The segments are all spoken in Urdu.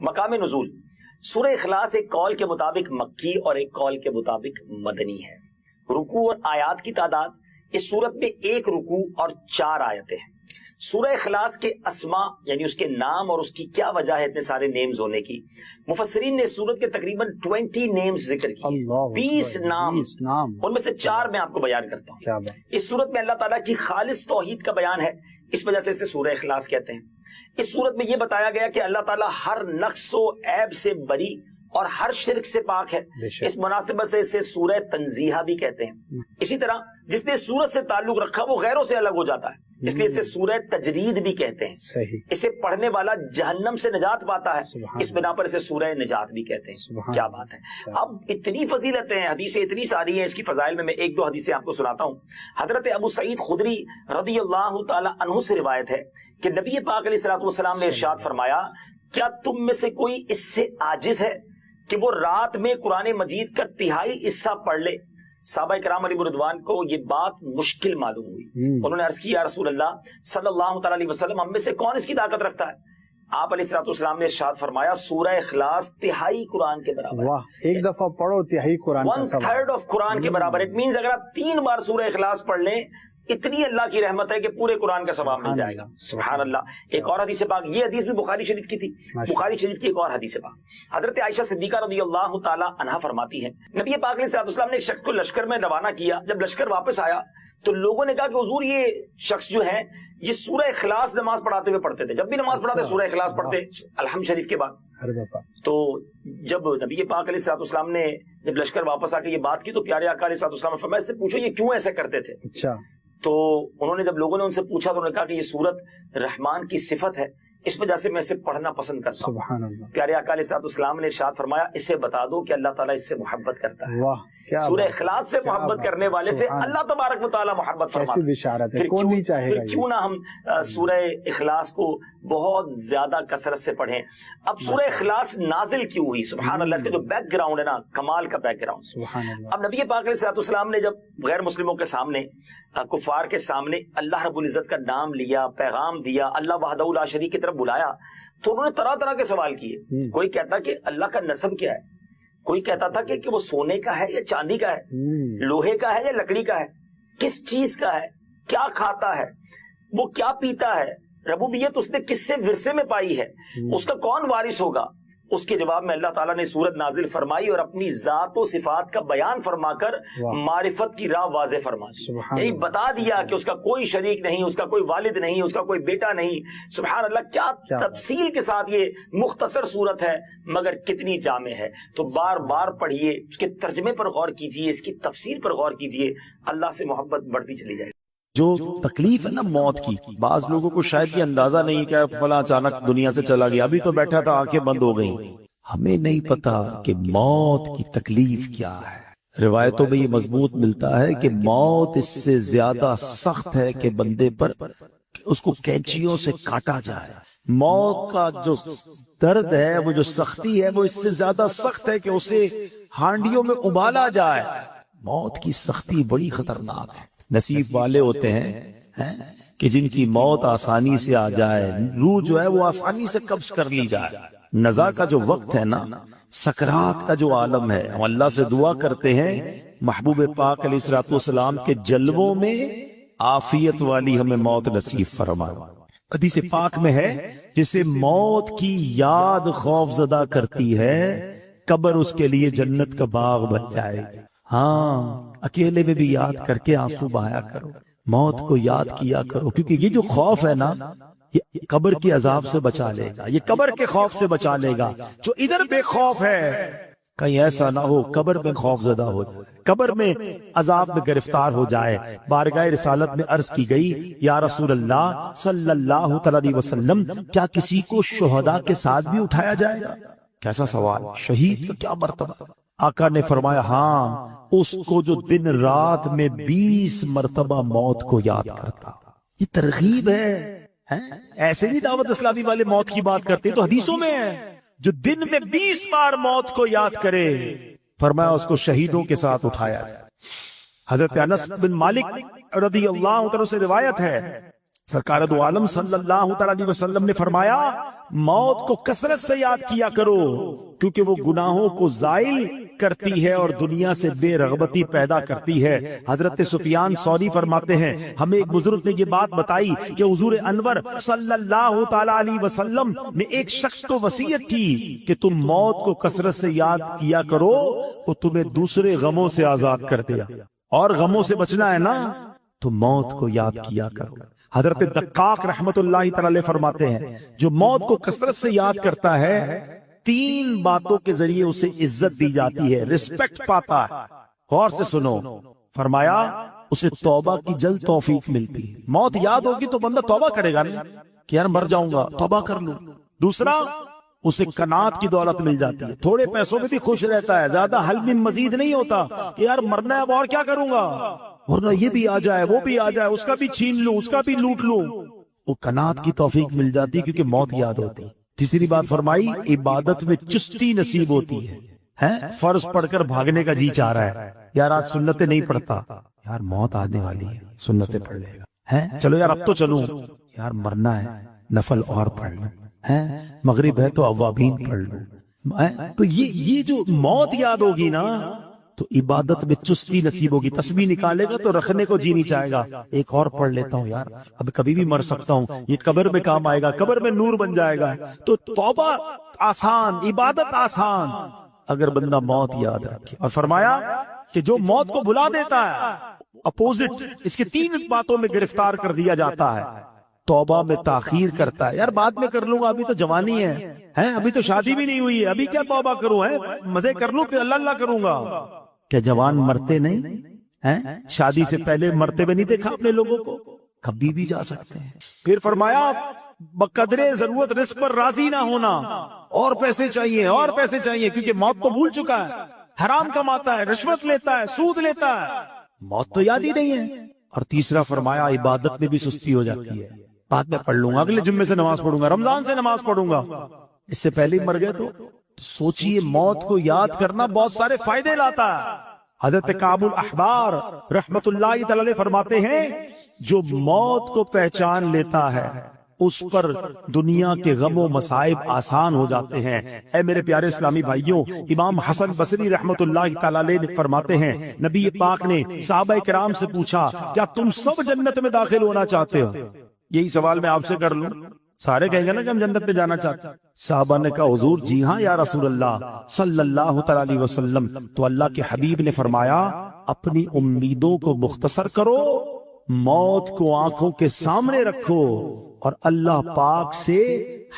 مقام نزول سورہ اخلاص ایک قول کے مطابق مکی اور ایک قول کے مطابق مدنی ہے۔ رکوع اور آیات کی تعداد اس صورت میں 1 رکوع اور 4 آیتیں ہیں۔ سورہ اخلاص کے اسماء یعنی اس کے نام اور اس کی کیا وجہ ہے اتنے سارے نیمز ہونے کی، مفسرین نے اس صورت کے تقریباً 20 نیمز ذکر کیے، 20 نام، ان میں سے 4 میں آپ کو بیان کرتا ہوں۔ اس صورت میں اللہ تعالیٰ کی خالص توحید کا بیان ہے، اس وجہ سے اسے سورہ اخلاص کہتے ہیں۔ اس صورت میں یہ بتایا گیا کہ اللہ تعالیٰ ہر نقص و عیب سے بری اور ہر شرک سے پاک ہے، اس مناسبت سے اسے سورہ تنزیہہ بھی کہتے ہیں۔ اسی طرح جس نے سورت سے تعلق رکھا وہ غیروں سے الگ ہو جاتا ہے، اس لیے اسے سورہ تجرید بھی کہتے ہیں۔ اسے پڑھنے والا جہنم سے نجات پاتا ہے، اس بنا پر اسے سورہ نجات بھی کہتے ہیں۔ کیا بات ہے! اب اتنی فضیلتیں ہیں، حدیثیں اتنی ساری ہیں اس کی فضائل میں 1-2 حدیثیں آپ کو سناتا ہوں۔ حضرت ابو سعید خدری رضی اللہ تعالی عنہ سے روایت ہے کہ نبی پاک علیہ الصلوۃ والسلام نے ارشاد فرمایا، کیا تم میں سے کوئی اس سے عاجز ہے کہ وہ رات میں قرآن مجید کا 1/3 حصہ پڑھ لے؟ صحابہ کرام علیہ رضوان کو یہ بات مشکل معلوم ہوئی، انہوں نے عرض کی یا رسول اللہ صلی اللہ تعالی علیہ وسلم، ہم میں سے کون اس کی طاقت رکھتا ہے؟ آپ علیہ الصلوۃ والسلام نے ارشاد فرمایا سورہ اخلاص 1/3 قرآن کے برابر ہے۔ واہ، ایک دفعہ پڑھو 1/3 قرآن کا سوال، 1/3 آف قرآن کے برابر۔ اٹ مینز اگر آپ 3 بار سورہ اخلاص پڑھ لیں اتنی اللہ کی رحمت ہے کہ پورے قرآن کا ثواب مل جائے گا۔ سبحان اللہ۔ ایک اور حدیث پاک، یہ حدیث بھی بخاری شریف کی تھی، بخاری شریف کی ایک اور حدیث پاک، حضرت عائشہ صدیقہ رضی اللہ تعالی عنہا فرماتی ہیں نبی پاک علیہ الصلوۃ والسلام نے ایک شخص کو لشکر میں روانہ کیا، جب لشکر واپس آیا تو لوگوں نے کہا کہ حضور یہ شخص جو ہے یہ سورہ اخلاص نماز پڑھاتے ہوئے پڑھتے تھے، جب بھی نماز پڑھاتے سورہ اخلاص پڑھتے الحمد شریف کے بعد۔ تو جب نبی پاک علیہ الصلوۃ والسلام نے جب لشکر واپس آ کے یہ بات کی تو پیارے آقا علیہ الصلوۃ والسلام نے فرمایا اس سے پوچھو یہ کیوں ایسا کرتے تھے؟ اچھا۔ تو انہوں نے جب لوگوں نے ان سے پوچھا تو انہوں نے کہا کہ یہ سورت رحمان کی صفت ہے، اس وجہ سے میں اسے پڑھنا پسند کرتا ہوں۔ سبحان اللہ۔ پیارے آقا علیہ الصلوۃ والسلام نے ارشاد فرمایا اسے بتا دو کہ اللہ تعالیٰ اس سے محبت کرتا ہے۔ واہ، کیا سورہ اخلاص سے محبت کرنے والے سے اللہ تبارک و تعالیٰ محبت فرماتا ہے۔ کیسی بشارت ہے، کون نہیں چاہے گا؟ کیوں نہ ہم سورہ اخلاص کو بہت زیادہ کثرت سے پڑھیں۔ اب سورہ اخلاص نازل کیوں ہوئی؟ سبحان اللہ، اس کا جو بیک گراؤنڈ ہے نا، کمال کا بیک گراؤنڈ۔ سبحان اللہ۔ اب نبی پاک علیہ الصلوۃ والسلام نے جب غیر مسلموں کے سامنے، کفار کے سامنے اللہ رب العزت کا نام لیا، پیغام دیا، اللہ وحدہ لا شریک کی طرف بلایا، تو انہوں نے طرح طرح کے سوال کیے۔ کوئی کہتا کہ اللہ کا نسب کیا ہے، کوئی کہتا تھا کہ وہ سونے کا ہے یا چاندی کا ہے، لوہے کا ہے یا لکڑی کا ہے، کس چیز کا ہے، کیا کھاتا ہے، وہ کیا پیتا ہے، ربوبیت اس نے کس سے ورثے میں پائی ہے، اس کا کون وارث ہوگا؟ اس کے جواب میں اللہ تعالیٰ نے سورت نازل فرمائی اور اپنی ذات و صفات کا بیان فرما کر معرفت کی راہ واضح فرما دی، یعنی بتا دیا کہ اس کا کوئی شریک نہیں، اس کا کوئی والد نہیں، اس کا کوئی بیٹا نہیں۔ سبحان اللہ، کیا تفصیل کے ساتھ یہ مختصر سورت ہے مگر کتنی جامع ہے۔ تو بار بار پڑھیے، اس کے ترجمے پر غور کیجیے، اس کی تفسیر پر غور کیجیے، اللہ سے محبت بڑھتی چلی جائے۔ جو تکلیف ہے نا موت کی، بعض لوگوں کو شاید یہ اندازہ نہیں کہ فلاں اچانک دنیا سے چلا گیا، ابھی تو بیٹھا تھا آنکھیں بند ہو گئیں۔ ہمیں نہیں پتا کہ موت کی تکلیف کیا ہے۔ روایتوں میں یہ مضبوط ملتا ہے کہ موت اس سے زیادہ سخت ہے کہ بندے پر اس کو کینچیوں سے کاٹا جائے۔ موت کا جو درد ہے، وہ جو سختی ہے، وہ اس سے زیادہ سخت ہے کہ اسے ہانڈیوں میں ابالا جائے۔ موت کی سختی بڑی خطرناک ہے۔ نصیب والے ہوتے ہیں کہ جن کی موت آسانی سے آ جائے، روح جو ہے وہ آسانی سے قبض کر لی جائے۔ نزا کا جو وقت ہے نا، سکرات کا جو عالم ہے، ہم اللہ سے دعا کرتے ہیں محبوب پاک علیہ الصلوۃ والسلام کے جلووں میں عافیت والی ہمیں موت نصیب فرمائے۔ حدیث پاک میں ہے جسے موت کی یاد خوف زدہ کرتی ہے، قبر اس کے لیے جنت کا باغ بن جائے۔ ہاں، اکیلے میں بھی یاد کر کے آنسو بہایا کرو، موت کو یاد کیا کرو، کیونکہ یہ جو خوف ہے نا، یہ قبر کے عذاب سے بچا لے گا، یہ قبر کے خوف سے بچا لے گا۔ جو ادھر بے خوف ہے، کہیں ایسا نہ ہو قبر میں خوف زدہ ہو جائے، قبر میں عذاب میں گرفتار ہو جائے۔ بارگاہ رسالت میں عرض کی گئی، یا رسول اللہ صلی اللہ علیہ وسلم، کیا کسی کو شہداء کے ساتھ بھی اٹھایا جائے گا؟ کیسا سوال! شہید کا کیا مرتبہ؟ آقا نے فرمایا ہاں، اس کو جو دن رات میں 20 مرتبہ موت کو یاد کرتا۔ یہ ترغیب ہے، ایسے نہیں دعوت اسلامی والے موت کی بات کرتے، تو حدیثوں میں ہے، جو دن میں 20 بار موت کو یاد کرے، فرمایا اس کو شہیدوں کے ساتھ اٹھایا جائے۔ حضرت انس بن مالک رضی اللہ عنہ سے روایت ہے، سرکار دو عالم صلی اللہ تعالی علیہ وسلم نے فرمایا موت کو کثرت سے یاد کیا کرو کیونکہ وہ گناہوں کو زائل کرتی ہے اور دنیا سے بے رغبتی پیدا کرتی ہے۔ حضرت سفیان ثوری فرماتے ہیں ہمیں ایک بزرگ نے یہ بات بتائی کہ حضور انور صلی اللہ تعالی علیہ وسلم نے ایک شخص کو وصیت کی کہ تم موت کو کثرت سے یاد کیا کرو وہ تمہیں دوسرے غموں سے آزاد کر دیا، اور غموں سے بچنا ہے نا تو موت کو یاد کیا کرو۔ حضرت دقاق رحمت اللہ تعالی فرماتے ہیں جو موت کو کثرت سے یاد کرتا ہے 3 باتوں کے ذریعے اسے عزت دی جاتی ہے، رسپیکٹ پاتا ہے۔ غور سے سنو، فرمایا اسے توبہ کی جلد توفیق ملتی ہے۔ موت یاد ہوگی تو بندہ توبہ کرے گا نا کہ یار مر جاؤں گا توبہ کر لوں۔ دوسرا اسے قناعت کی دولت مل جاتی ہے، تھوڑے پیسوں میں بھی خوش رہتا ہے، زیادہ حل میں مزید نہیں ہوتا کہ یار مرنا ہے اب اور کیا کروں گا، ورنہ یہ بھی آ جائے وہ بھی آ جائے، اس کا بھی چھین لوں اس کا بھی لوٹ لوں۔ وہ قناعت کی توفیق مل جاتی کیونکہ موت یاد ہوتی۔ تیسری بات فرمائی عبادت میں چستی نصیب ہوتی ہے۔ فرض پڑھ کر بھاگنے کا جی چاہ رہا ہے، یار آج سنتیں نہیں پڑھتا، یار موت آنے والی ہے سنتیں پڑھ لے گا، چلو یار اب تو چلوں، یار مرنا ہے نفل اور پڑھ لوں، مغرب ہے تو اوابین پڑھ لوں۔ تو یہ جو موت یاد ہوگی نا تو عبادت میں چستی نصیب ہوگی۔ تسبیح نکالے گا تو رکھنے کو جی نہیں چاہے گا، ایک اور پڑھ لیتا ہوں یار اب کبھی بھی مر سکتا ہوں، یہ قبر میں کام آئے گا، قبر میں نور بن جائے گا۔ تو توبہ آسان، عبادت آسان اگر بندہ موت یاد رکھے۔ اور فرمایا کہ جو موت کو بھلا دیتا ہے اپوزٹ اس کے 3 باتوں میں گرفتار کر دیا جاتا ہے۔ توبہ میں تاخیر کرتا ہے، یار بعد میں کر لوں گا ابھی تو جوانی ہے، ابھی تو شادی بھی نہیں ہوئی ہے، ابھی کیا توبہ کروں، مزے کر لوں پھر اللہ اللہ کروں گا۔ کیا جوان مرتے نہیں؟ شادی سے پہلے مرتے ہوئے نہیں دیکھا اپنے لوگوں کو؟ کبھی بھی جا سکتے ہیں۔ پھر فرمایا بقدر ضرورت رزق پر راضی نہ ہونا، اور پیسے چاہیے اور پیسے چاہیے، کیونکہ موت تو بھول چکا ہے، حرام کماتا ہے، رشوت لیتا ہے، سود لیتا ہے، موت تو یاد ہی نہیں ہے۔ اور تیسرا فرمایا عبادت میں بھی سستی ہو جاتی ہے، بعد میں پڑھ لوں گا، اگلے جمعے سے نماز پڑھوں گا، رمضان سے نماز پڑھوں گا، اس سے پہلے ہی مر گئے تو سوچئے موت کو یاد کرنا بہت سارے فائدے لاتا ہے۔ حضرت کعب الاحبار رحمت اللہ تعالی فرماتے ہیں جو موت کو پہچان لیتا ہے اس پر دنیا کے غم و مصائب آسان ہو جاتے ہیں۔ اے میرے پیارے اسلامی بھائیوں، امام حسن بصری رحمت اللہ تعالی فرماتے ہیں نبی پاک نے صحابہ کرام سے پوچھا کیا تم سب جنت میں داخل ہونا چاہتے ہو؟ یہی سوال میں آپ سے کر لوں، سارے کہیں گے نا کہ ہم جنت میں جانا چاہتے ہیں۔ صحابہ نے کہا حضور جی ہاں یا رسول اللہ صلی اللہ تعالی علیہ وسلم۔ تو اللہ کے حبیب نے فرمایا اپنی امیدوں کو مختصر کرو، موت کو آنکھوں کے سامنے رکھو اور اللہ پاک سے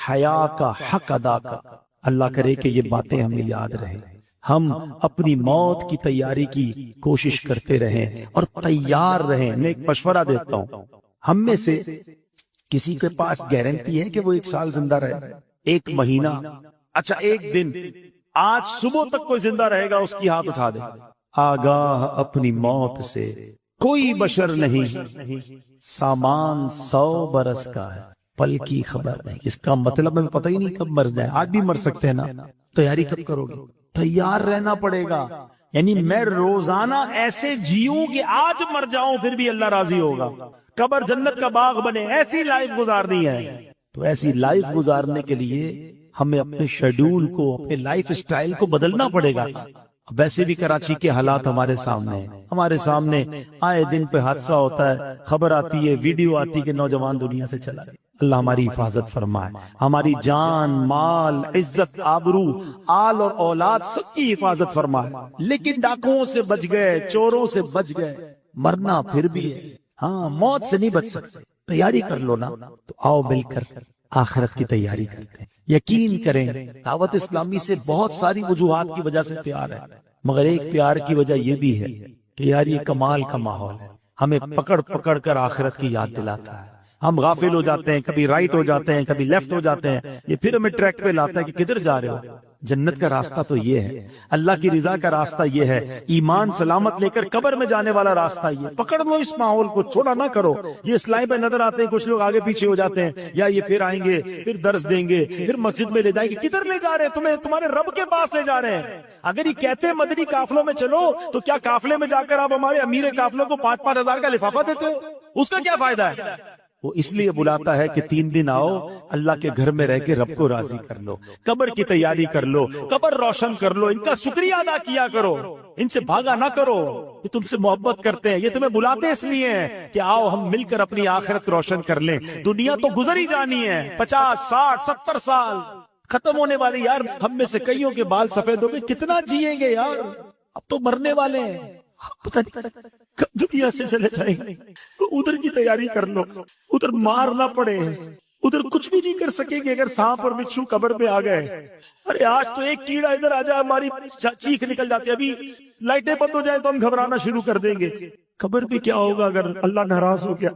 حیا کا حق ادا کر۔ اللہ کرے کہ یہ باتیں ہمیں یاد رہیں، ہم اپنی موت کی تیاری کی کوشش کرتے رہیں اور تیار رہیں۔ میں ایک مشورہ دیتا ہوں، ہم میں سے کسی کے پاس گارنٹی ہے کہ وہ 1 سال زندہ رہے، 1 مہینہ، اچھا 1 دن، آج صبح تک کوئی زندہ رہے گا اس کی ہاتھ اٹھا دے۔ آگاہ اپنی موت سے کوئی بشر نہیں، سامان 100 برس کا ہے، پل کی خبر نہیں۔ اس کا مطلب ہمیں پتہ ہی نہیں کب مر جائے، آج بھی مر سکتے ہیں نا، تیاری کب کرو گے؟ تیار رہنا پڑے گا، یعنی میں روزانہ ایسے جیوں کہ آج مر جاؤں پھر بھی اللہ راضی ہوگا، قبر جنت کا باغ بنے، ایسی لائف گزارنی ہے۔ تو ایسی لائف گزارنے کے لیے ہمیں اپنے شیڈول کو، اپنے لائف سٹائل کو بدلنا پڑے گا۔ ویسے بھی کراچی کے حالات ہمارے سامنے آئے دن پہ حادثہ ہوتا ہے، خبر آتی ہے، ویڈیو آتی ہے کہ نوجوان دنیا سے چلا گیا۔ اللہ ہماری حفاظت فرمائے، ہماری جان، مال، عزت، آبرو، آل اور اولاد سب کی حفاظت فرمائے۔ لیکن ڈاکوؤں سے بچ گئے، چوروں سے بچ گئے، مرنا پھر بھی ہے، ہاں موت سے نہیں بچ سکتے۔ تیاری کر لو نا، تو آؤ مل کر آخرت کی تیاری کرتے ہیں۔ یقین کریں دعوت اسلامی سے بہت ساری وجوہات کی وجہ سے پیار ہے، مگر ایک پیار کی وجہ یہ بھی ہے کہ یار یہ کمال کا ماحول ہے، ہمیں پکڑ پکڑ کر آخرت کی یاد دلاتا ہے۔ ہم غافل ہو جاتے ہیں، کبھی رائٹ ہو جاتے ہیں، کبھی لیفٹ ہو جاتے ہیں، یہ پھر ہمیں ٹریک پہ لاتا ہے کہ کدھر جا رہے ہو۔ جنت کا راستہ تو یہ ہے، اللہ کی رضا کا راستہ یہ ہے، ایمان سلامت لے کر قبر میں جانے والا راستہ یہ۔ پکڑ لو اس ماحول کو، چھوڑا نہ کرو۔ یہ اسلائی پہ نظر آتے ہیں، کچھ لوگ آگے پیچھے ہو جاتے ہیں، یا یہ پھر آئیں گے، پھر درس دیں گے، پھر مسجد میں لے جائیں گے۔ کدھر لے جا رہے ہیں تمہیں؟ تمہارے رب کے پاس لے جا رہے ہیں۔ اگر یہ کہتے ہیں مدنی قافلوں میں چلو، تو کیا قافلے میں جا کر آپ ہمارے امیر قافلوں کو 5-5 ہزار کا لفافہ دیتے ہو؟ اس کا کیا فائدہ ہے؟ وہ اس لیے بلاتا ہے کہ 3 دن آؤ اللہ کے گھر میں رہ کے رب کو راضی کر لو، قبر کی تیاری کر لو، قبر روشن کر لو، ان کا شکریہ ادا کیا کرو، ان سے بھاگا نہ کرو، یہ تم سے محبت کرتے ہیں، یہ تمہیں بلاتے اس لیے ہیں کہ آؤ ہم مل کر اپنی آخرت روشن کر لیں۔ دنیا تو گزر ہی جانی ہے، 50 60 70 سال ختم ہونے والی، یار ہم میں سے کئیوں کے بال سفید ہو گئے، کتنا جیئیں گے یار، اب تو مرنے والے ہیں، پتہ نہیں کب دنیا سے چلے جائیں گے، تو ادھر کی تیاری کر لو، ادھر مار نہ پڑے، ادھر کچھ بھی نہیں کر سکیں گے اگر سانپ اور بچھو قبر میں آ گئے۔ ارے آج تو ایک کیڑا ادھر آ جائے ہماری چیخ نکل جاتی ہے، ابھی لائٹیں بند ہو جائیں تو ہم گھبرانا شروع کر دیں گے، قبر بھی کیا ہوگا اگر اللہ ناراض ہو گیا۔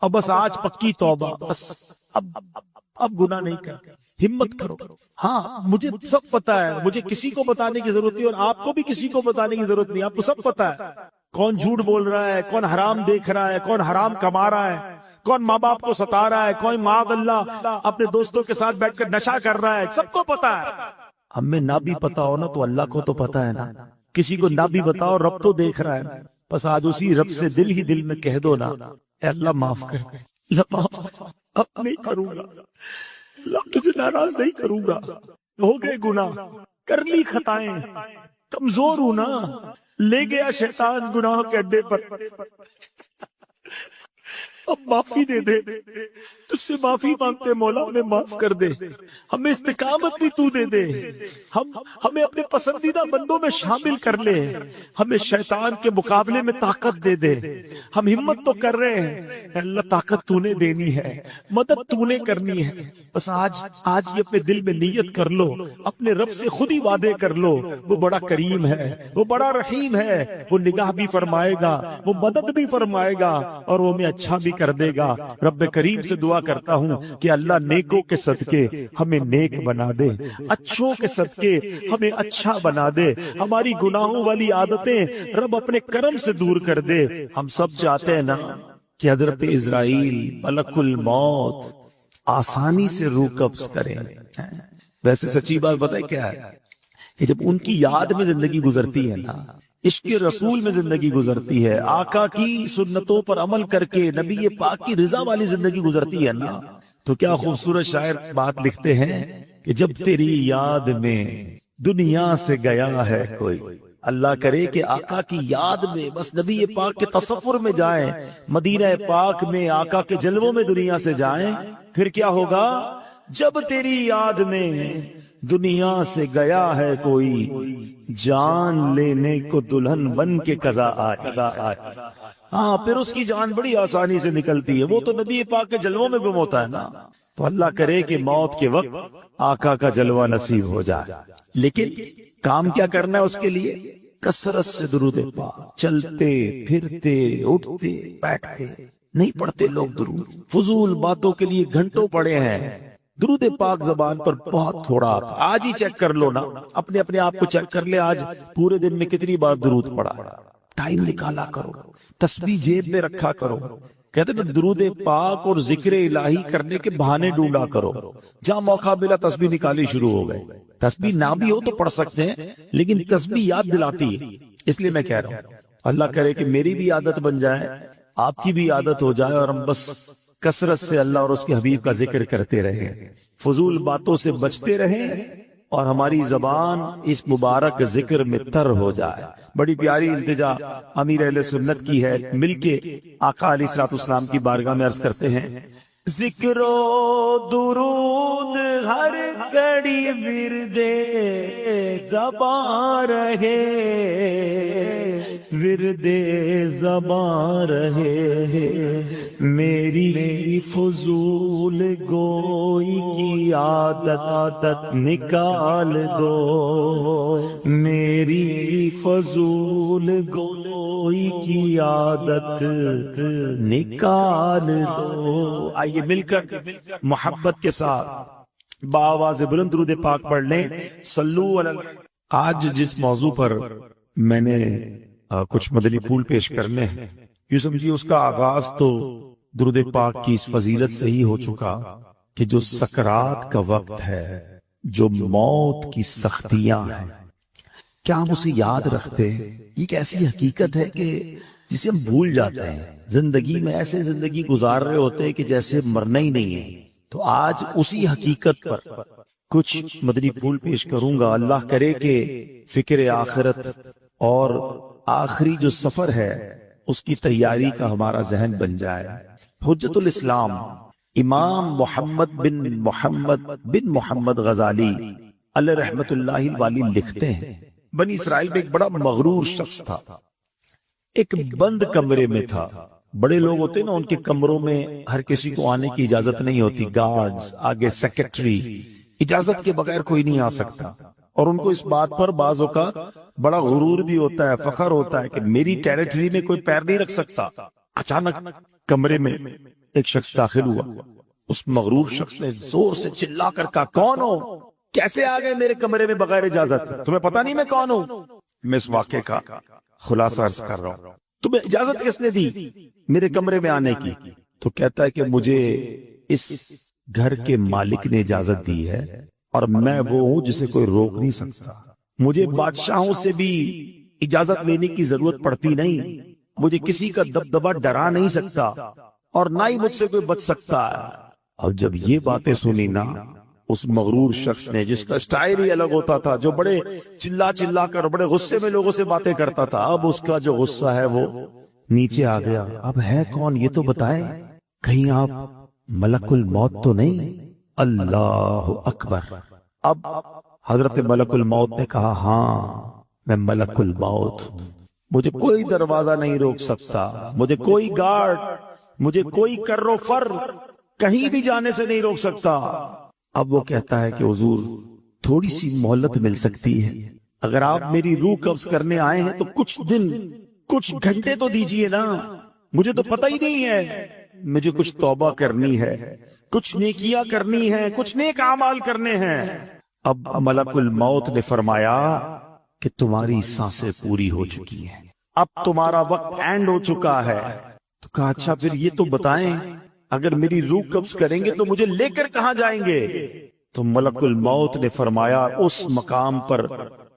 اب بس آج پکی توبہ، بس اب گناہ نہیں کر، ہمت کرو۔ ہاں مجھے سب پتا ہے، مجھے کسی کو بتانے کی ضرورت نہیں، اور آپ کو بھی کسی کو بتانے کی ضرورت نہیں، آپ کو سب پتا ہے کون جھوٹ بول رہا ہے، کون حرام دیکھ رہا ہے، کون حرام کما رہا ہے، کون ماں باپ کو ستا رہا ہے، کون معاذ اللہ اپنے دوستوں کے ساتھ بیٹھ کر نشہ کر رہا ہے، سب کو پتا ہے۔ ہمیں نہ بھی پتا ہو نا تو اللہ کو تو پتا ہے نا، کسی کو نہ بھی بتاؤ رب تو دیکھ رہا ہے۔ بس آج اسی رب سے دل ہی دل میں کہہ دو نا، اے اللہ معاف کر دے، اللہ معاف کر، اب نہیں کروں گا، اللہ تجھے ناراض نہیں کروں گا، ہو گئے گناہ، کر لی خطائیں، کمزور ہوں نا، لے گیا شیطان گناہ کے اڈے پر، اب معافی دے دے، تجھ سے معافی مانگتے مولا، ہمیں معاف کر دے، ہمیں استقامت بھی تو دے دے، ہمیں اپنے پسندیدہ بندوں میں شامل کر لے، ہمیں شیطان کے مقابلے میں طاقت دے دے، ہم ہمت تو کر رہے ہیں، اللہ طاقت تو نے دینی ہے، مدد تو نے کرنی ہے، بس آج یہ اپنے دل میں نیت کر لو، اپنے رب سے خود ہی وعدے کر لو، وہ بڑا کریم ہے، وہ بڑا رحیم ہے، وہ نگاہ بھی فرمائے گا، وہ مدد بھی فرمائے گا، اور وہ ہمیں اچھا بھی کر دے گا۔ رب کریم سے دعا کرتا ہوں کہ اللہ نیکوں کے صدقے ہمیں نیک بنا دے، اچھوں کے صدقے ہمیں اچھا بنا دے، ہماری گناہوں والی عادتیں رب اپنے کرم سے دور کر دے۔ ہم سب چاہتے ہیں نا کہ حضرت اسرائیل ملک الموت آسانی سے روح قبض کریں، ویسے سچی بات بتائے کیا ہے کہ جب ان کی یاد میں زندگی گزرتی ہے نا، عشق رسول میں زندگی گزرتی ہے، آقا کی سنتوں پر عمل کر کے نبی پاک کی رضا والی زندگی گزرتی ہے نا، تو کیا خوبصورت شاعر بات لکھتے ہیں کہ جب تیری یاد میں دنیا سے گیا ہے کوئی، اللہ کرے کہ آقا کی یاد میں بس نبی پاک کے تصور میں جائیں، مدینہ پاک میں آقا کے جلووں میں دنیا سے جائیں، پھر کیا ہوگا؟ جب تیری یاد میں دنیا سے گیا ہے کوئی، جان لینے کو دلہن بن کے قضا آئے، ہاں پھر اس کی جان بڑی آسانی سے نکلتی ہے، وہ تو نبی پاک کے جلووں میں گم ہوتا ہے نا۔ تو اللہ کرے کہ موت کے وقت آقا کا جلوہ نصیب ہو جائے، لیکن کام کیا کرنا ہے اس کے لیے؟ کثرت سے درود پاک، چلتے پھرتے اٹھتے بیٹھتے نہیں پڑھتے لوگ درود، فضول باتوں کے لیے گھنٹوں پڑے ہیں، درود پاک زبان پر بہت تھوڑا آتا۔ آج ہی چیک کر لو نا، اپنے آپ کو چیک کر لے، آج پورے دن میں کتنی بار درود پڑا، ٹائم نکالا کرو، تسبیح جیب میں رکھا کرو، کہتے ہیں درود پاک اور ذکر الہی کرنے کے بہانے ڈھونڈا کرو، جہاں موقع ملا تسبیح نکالی شروع ہو گئے۔ تسبیح نہ بھی ہو تو پڑھ سکتے ہیں، لیکن تسبیح یاد دلاتی ہے، اس لیے میں کہہ رہا ہوں اللہ کرے کہ میری بھی عادت بن جائے، آپ کی بھی عادت ہو جائے، اور ہم بس کثرت سے اللہ اور اس کے حبیب کا ذکر کرتے رہیں، فضول باتوں سے بچتے رہیں، اور ہماری زبان اس مبارک ذکر میں تر ہو جائے۔ بڑی پیاری التجا امیر اہل سنت کی ہے، مل کے آقا علیہ الصلوۃ والسلام کی بارگاہ میں عرض کرتے ہیں، ذکر و درود ہر گھڑی ورد زباں رہے، ورد زباں رہے، میری فضول گوئی کی عادت نکال دو، میری فضول گوئی کی عادت نکال دو۔ آئیے مل کر محبت کے ساتھ بآواز بلند درود پاک پڑھ لیں، صلو علی۔ آج جس موضوع پر میں نے کچھ مدنی پھول پیش کرنے ہیں، یوں سمجھیے اس کا آغاز تو درود پاک کی اس فضیلت سے ہی ہو چکا کہ جو سکرات کا وقت ہے، جو موت کی سختیاں ہیں، کیا ہم اسے یاد رکھتے ہیں؟ یہ ایک ایسی حقیقت ہے کہ جسے ہم بھول جاتے ہیں. زندگی میں ایسے زندگی گزار رہے ہوتے ہیں کہ جیسے مرنا ہی نہیں ہے. تو آج اسی حقیقت پر کچھ مدنی پھول پیش کروں گا. اللہ کرے کہ فکر آخرت اور آخری جو سفر ہے اس کی تیاری کا ہمارا ذہن بن جائے. حجت الاسلام امام محمد بن محمد غزالی علیہ رحمت اللہ الوالی لکھتے ہیں بنی اسرائیل میں ایک بڑا مغرور شخص تھا. ایک بند کمرے میں تھا. بڑے لوگ ہوتے ہیں نا، ان کے کمروں میں ہر کسی کو آنے کی اجازت نہیں ہوتی. گارڈز، آگے سیکرٹری، اجازت کے بغیر کوئی نہیں آ سکتا. اور ان کو اس بات پر بعض اوقات بڑا غرور بھی ہوتا ہے، فخر ہوتا ہے کہ میری ٹیریٹری میں کوئی پیر نہیں رکھ سکتا. اچانک کمرے میں ایک شخص داخل ہوا. اس مغرور شخص نے زور سے چلا کر کہا، کون ہو؟ کیسے آ گئے میرے کمرے میں بغیر اجازت؟ تمہیں پتا نہیں میں کون ہوں؟ میں اس واقعے کا خلاصہ عرض کر رہا ہوں. تمہیں اجازت کس نے دی میرے کمرے میں آنے کی؟ تو کہتا ہے کہ مجھے اس گھر کے مالک نے اجازت دی ہے اور میں وہ ہوں جسے کوئی روک نہیں سکتا. مجھے بادشاہوں سے بھی اجازت لینے کی ضرورت پڑتی نہیں. مجھے کسی کا دبدبا ڈرا نہیں سکتا اور نہ ہی مجھ سے کوئی بچ سکتا ہے. اب جب یہ باتیں سنی نا، اس مغرور شخص نے، جس کا سٹائل ہی الگ ہوتا تھا، جو بڑے چلا کر بڑے غصے میں لوگوں سے باتیں کرتا تھا، اب اس کا جو غصہ ہے وہ نیچے آ گیا. اب ہے کون یہ تو بتائے، کہیں آپ ملک الموت تو نہیں؟ اللہ اکبر. اب حضرت ملک الموت نے کہا، ہاں میں ملک الموت ہوں. مجھے کوئی دروازہ نہیں روک سکتا، مجھے کوئی گارڈ، مجھے کوئی کر و فر کہیں بھی جانے سے نہیں روک سکتا. اب وہ کہتا ہے کہ حضور تھوڑی سی مہلت مل سکتی ہے. اگر آپ میری روح قبض کرنے آئے ہیں تو کچھ دن، کچھ گھنٹے تو دیجئے نا. مجھے تو پتہ ہی نہیں ہے. مجھے کچھ توبہ کرنی ہے، کچھ نیکیاں کرنی ہے، کچھ نیک اعمال کرنے ہیں. اب ملک الموت نے فرمایا کہ تمہاری سانسیں پوری ہو چکی ہیں، اب تمہارا وقت اینڈ ہو چکا ہے. تو کہا اچھا پھر یہ تو بتائیں، اگر میری روح قبض کریں گے تو مجھے لے کر کہاں جائیں گے؟ تو ملک الموت نے فرمایا، اس مقام پر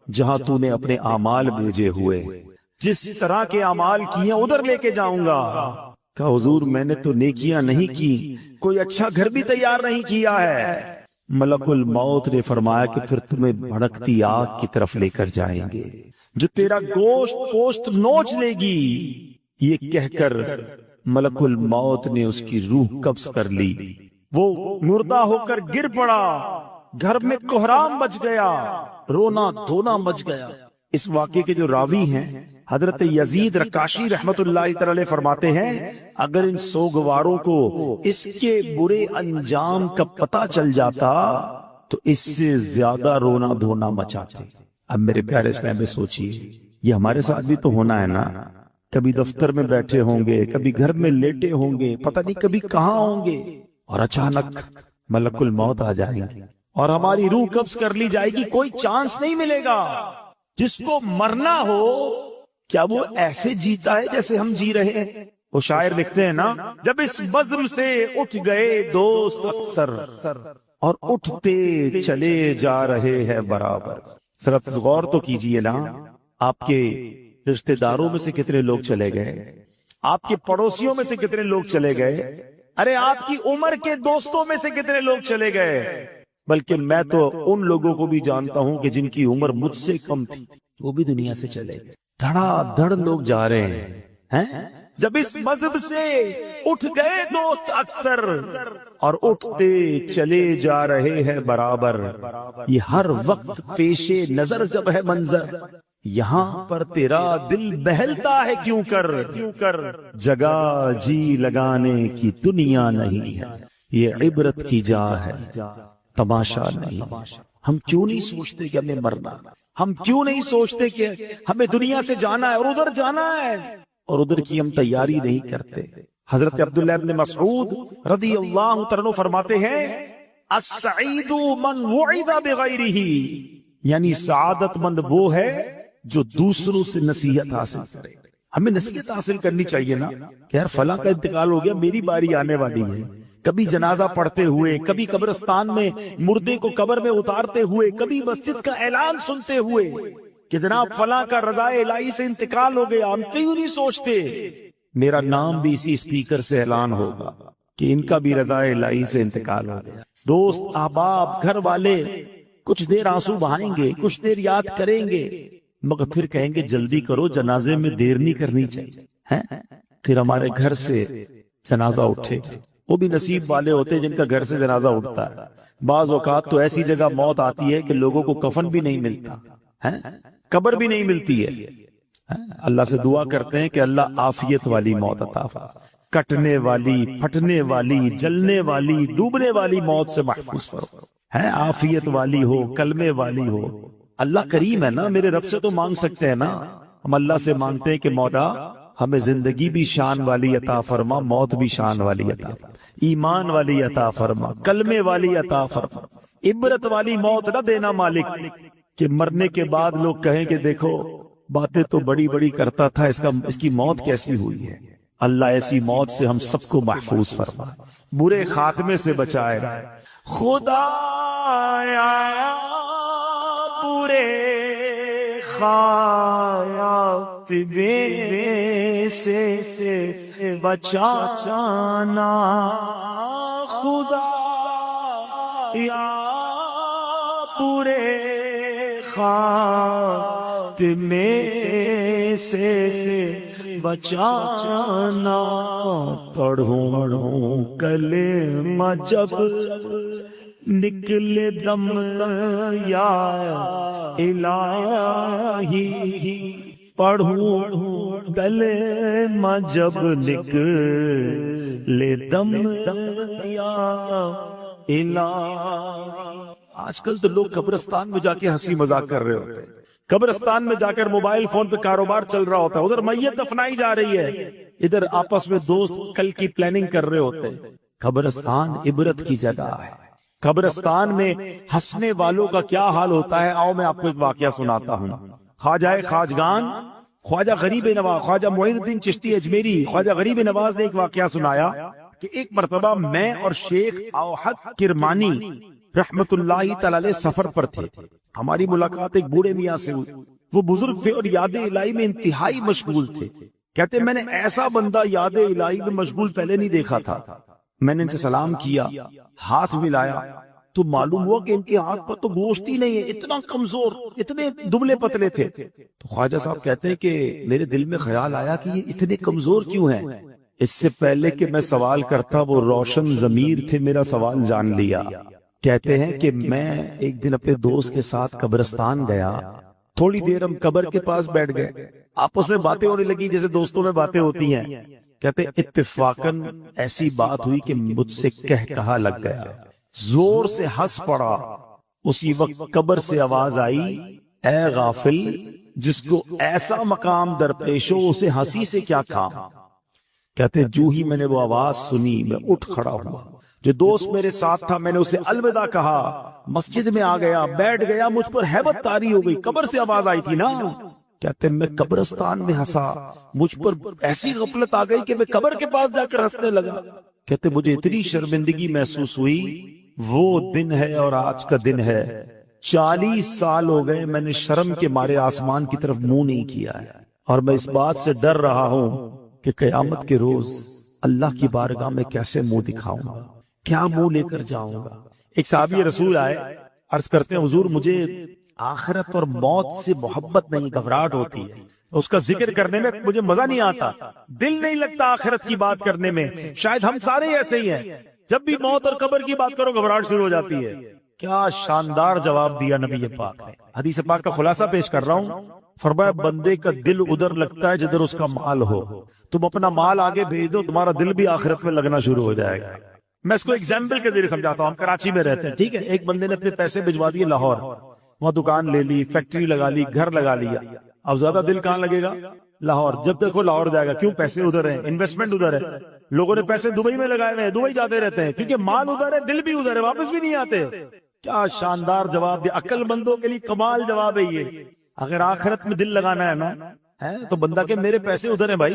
جہاں تو نے اپنے اعمال بھیجے ہوئے، جس طرح کے اعمال کیے ادھر لے کے جاؤں گا. کہا حضور میں نے تو نیکیاں نہیں کی، کوئی اچھا گھر بھی تیار نہیں کیا ہے. ملک الموت نے فرمایا کہ پھر تمہیں بھڑکتی آگ کی طرف لے کر جائیں گے جو تیرا گوشت پوشت نوچ لے گی. یہ کہہ کر ملک الموت نے اس کی روح قبض کر لی. وہ مردہ ہو کر گر پڑا. گھر میں کوہرام مچ گیا، رونا دھونا مچ گیا. اس واقعے کے جو راوی ہیں حضرت یزید رکاشی رحمت اللہ تعالی فرماتے ہیں، اگر ان سوگواروں کو اس کے برے انجام کا پتہ چل جاتا تو اس سے زیادہ رونا دھونا مچاتے. اب میرے پیارے اسلام میں سوچئے، یہ ہمارے ساتھ بھی تو ہونا ہے نا. کبھی دفتر میں بیٹھے ہوں گے، کبھی گھر میں لیٹے ہوں گے، پتہ نہیں کبھی کہاں ہوں گے، اور اچانک ملک الموت آ جائیں گے اور ہماری روح قبض کر لی جائے گی. کوئی چانس نہیں ملے گا. جس کو مرنا ہو کیا وہ ایسے جیتا ہے جیسے ہم جی رہے ہیں؟ وہ شاعر لکھتے ہیں نا، جب اس بزم سے اٹھ گئے دوست اکثر اور اٹھتے چلے جا رہے ہیں برابر. ذرا غور تو کیجئے نا، آپ کے رشتہ داروں میں سے کتنے لوگ چلے گئے، آپ کے پڑوسیوں میں سے کتنے لوگ چلے گئے، ارے آپ کی عمر کے دوستوں میں سے کتنے لوگ چلے گئے. بلکہ میں تو ان لوگوں کو بھی جانتا ہوں کہ جن کی عمر مجھ سے کم تھی، وہ بھی دنیا سے چلے گئے. دھڑا دھڑ لوگ جا رہے ہیں. جب اس مذہب سے اٹھ گئے دوست اکثر اور اٹھتے چلے جا رہے ہیں برابر. یہ ہر وقت پیش نظر جب ہے منظر، یہاں پر تیرا دل بہلتا ہے کیوں کر جگہ جی لگانے کی دنیا نہیں ہے. یہ عبرت کی جا ہے، تماشا نہیں. ہم کیوں نہیں سوچتے کہ ہمیں مرنا، ہم کیوں نہیں سوچتے کہ ہمیں دنیا سے جانا ہے اور ادھر جانا ہے، اور ادھر کی ہم تیاری نہیں کرتے. حضرت عبداللہ ابن مسعود رضی اللہ عنہ فرماتے ہیں، السعید من وعظ بغیرہ، یعنی سعادت مند وہ ہے جو دوسروں سے نصیحت حاصل کرے. ہمیں نصیحت حاصل کرنی چاہیے نا کہ یار فلاں کا انتقال ہو گیا، میری باری آنے والی ہے. کبھی جنازہ پڑھتے ہوئے، کبھی قبرستان میں مردے کو قبر میں اتارتے ہوئے، کبھی مسجد کا اعلان سنتے ہوئے کہ جناب فلاں کا رضائے الہی سے انتقال ہو گیا، ہم کیوں نہیں سوچتے میرا نام بھی اسی اسپیکر سے اعلان ہوگا کہ ان کا بھی رضائے الہی سے انتقال ہو گیا۔ دوست، احباب، گھر والے کچھ دیر آنسو بہائیں گے، کچھ دیر یاد کریں گے، مگر پھر کہیں گے جلدی کرو، جنازے میں دیر نہیں کرنی چاہیے۔ پھر ہمارے گھر سے جنازہ اٹھے، وہ بھی نصیب والے ہوتے ہیں جن کا گھر سے جنازہ اٹھتا ہے۔ بعض اوقات تو ایسی جگہ موت آتی ہے کہ لوگوں کو کفن بھی نہیں ملتا، قبر بھی نہیں ملتی ہے۔ اللہ سے دعا کرتے ہیں کہ اللہ عافیت والی موت عطا فرما، کٹنے والی، پھٹنے والی، جلنے والی، ڈوبنے والی موت سے محفوظ فرما، عافیت والی ہو، کلمے والی ہو۔ اللہ کریم ہے نا، میرے رب سے تو مانگ سکتے ہیں نا۔ ہم اللہ سے مانگتے ہیں کہ مولا ہمیں زندگی بھی شان والی عطا فرما، موت بھی شان والی عطا فرما، ایمان والی عطا فرما، کلمے والی عطا فرما، عبرت والی موت نہ دینا مالک کہ مرنے کے بعد لوگ کہیں کہ دیکھو باتیں تو بڑی بڑی کرتا تھا، اس کی موت کیسی ہوئی ہے۔ اللہ ایسی موت سے ہم سب کو محفوظ فرما، برے خاتمے سے بچائے۔ خدایا برے خیالات میرے سے بچانا، خدا یا برے خاتمے سے بچانا، پڑھوں کلمہ جب نکلے دم یا الہی، پڑھوں کلمہ جب نکلے دم یا الہی۔ آج کل تو لوگ قبرستان میں جا کے ہنسی مذاق کر رہے ہوتے ہیں، قبرستان میں جا کر موبائل فون پہ کاروبار چل رہا ہوتا ہے، ادھر میت دفنائی جا رہی ہے، ادھر آپس میں دوست کل کی پلاننگ کر رہے ہوتے ہیں۔ قبرستان عبرت کی جگہ ہے، قبرستان میں ہنسنے والوں کا کیا حال ہوتا ہے، آؤ میں آپ کو ایک واقعہ سناتا ہوں۔ خواجہ خواجگان خواجہ غریب نواز، خواجہ معین الدین چشتی اجمیری، خواجہ غریب نواز نے ایک واقعہ سنایا کہ ایک مرتبہ میں اور شیخ اوحد کرمانی رحمت اللہ تعالی علیہ سفر پر تھے، ہماری ملاقات ایک بوڑھے میاں سے ہوئی، وہ بزرگ تھے اور یاد الہی میں انتہائی مشغول تھے۔ کہتے میں نے ایسا بندہ یاد الہی میں مشغول پہلے نہیں دیکھا تھا۔ میں نے ان سے سلام کیا، ہاتھ ملایا تو معلوم ہوا کہ ان کے ہاتھ پر تو گوشت ہی نہیں ہے، اتنا کمزور، اتنے دبلے پتلے تھے۔ تو خواجہ صاحب کہتے ہیں کہ میرے دل میں خیال آیا کہ یہ اتنے کمزور کیوں ہیں۔ اس سے پہلے کہ میں سوال کرتا وہ روشن ضمیر تھے، میرا سوال جان لیا۔ کہتے ہیں کہ میں ایک دن اپنے دوست کے ساتھ قبرستان گیا، تھوڑی دیر ہم قبر کے پاس بیٹھ گئے، آپس میں باتیں ہونے لگی جیسے دوستوں میں باتیں ہوتی ہیں۔ کہتے اتفاقاً ایسی بات ہوئی کہ مجھ سے کہا لگ گیا، زور سے ہنس پڑا۔ اسی وقت قبر سے آواز آئی، اے غافل، جس کو ایسا مقام درپیش ہو اسے ہنسی سے کیا کام۔ کہتے جو ہی میں نے وہ آواز سنی میں اٹھ کھڑا ہوا، جو دوست میرے ساتھ تھا میں نے اسے الوداع کہا، مسجد میں آ گیا، بیٹھ گیا، مجھ پر ہیبت طاری ہو گئی، قبر سے آواز آئی تھی نا۔ کہتے میں قبرستان میں ہنسا، مجھ پر ایسی غفلت آ گئی کہ میں قبر کے پاس جا کر ہنسنے لگا۔ کہتے مجھے اتنی شرمندگی محسوس ہوئی، وہ دن ہے اور آج کا دن ہے، 40 سال ہو گئے میں نے شرم کے مارے آسمان کی طرف منہ نہیں کیا ہے، اور میں اس بات سے ڈر رہا ہوں کہ قیامت کے روز اللہ کی بارگاہ میں کیسے منہ دکھاؤں گا، کیا منہ لے کر جاؤں گا۔ ایک صحابی رسول آئے، عرض کرتے ہیں حضور مجھے آخرت اور موت سے محبت نہیں، گھبراہٹ ہوتی ہے، اس کا ذکر کرنے میں مجھے مزہ نہیں آتا، دل نہیں لگتا آخرت کی بات کرنے میں۔ شاید ہم سارے ایسے ہی ہیں، جب بھی موت اور قبر کی بات کرو گھبراہٹ شروع ہو جاتی ہے۔ کیا شاندار جواب دیا نبی پاک نے۔ حدیث پاک کا خلاصہ پیش کر رہا ہوں، فرمایا بندے کا دل ادھر لگتا ہے جدھر اس کا مال ہو، تم اپنا مال آگے بھیج دو تمہارا دل بھی آخرت میں لگنا شروع ہو جائے گا۔ میں اس کو ایگزامپل کے ذریعے سمجھاتا ہوں، ہم کراچی میں رہتے ہیں، ٹھیک ہے، ایک بندے نے اپنے پیسے بھجوا دیے لاہور، وہاں دکان لے لی، فیکٹری لگا لی، گھر لگا لیا، اب زیادہ دل کہاں لگے گا؟ لاہور۔ جب دیکھو لاہور جائے گا، کیوں؟ پیسے ادھر ہیں، انویسٹمنٹ ادھر ہے، لوگوں نے پیسے دبئی میں لگائے ہوئے ہیں، دبئی جاتے رہتے ہیں کیونکہ مال ادھر ہے، دل بھی ادھر ہے، واپس بھی نہیں آتے۔ کیا شاندار جواب دیا، عقل مندوں کے لیے کمال جواب ہے یہ۔ اگر آخرت میں دل لگانا ہے نا تو بندہ کہ میرے پیسے ادھر ہیں بھائی،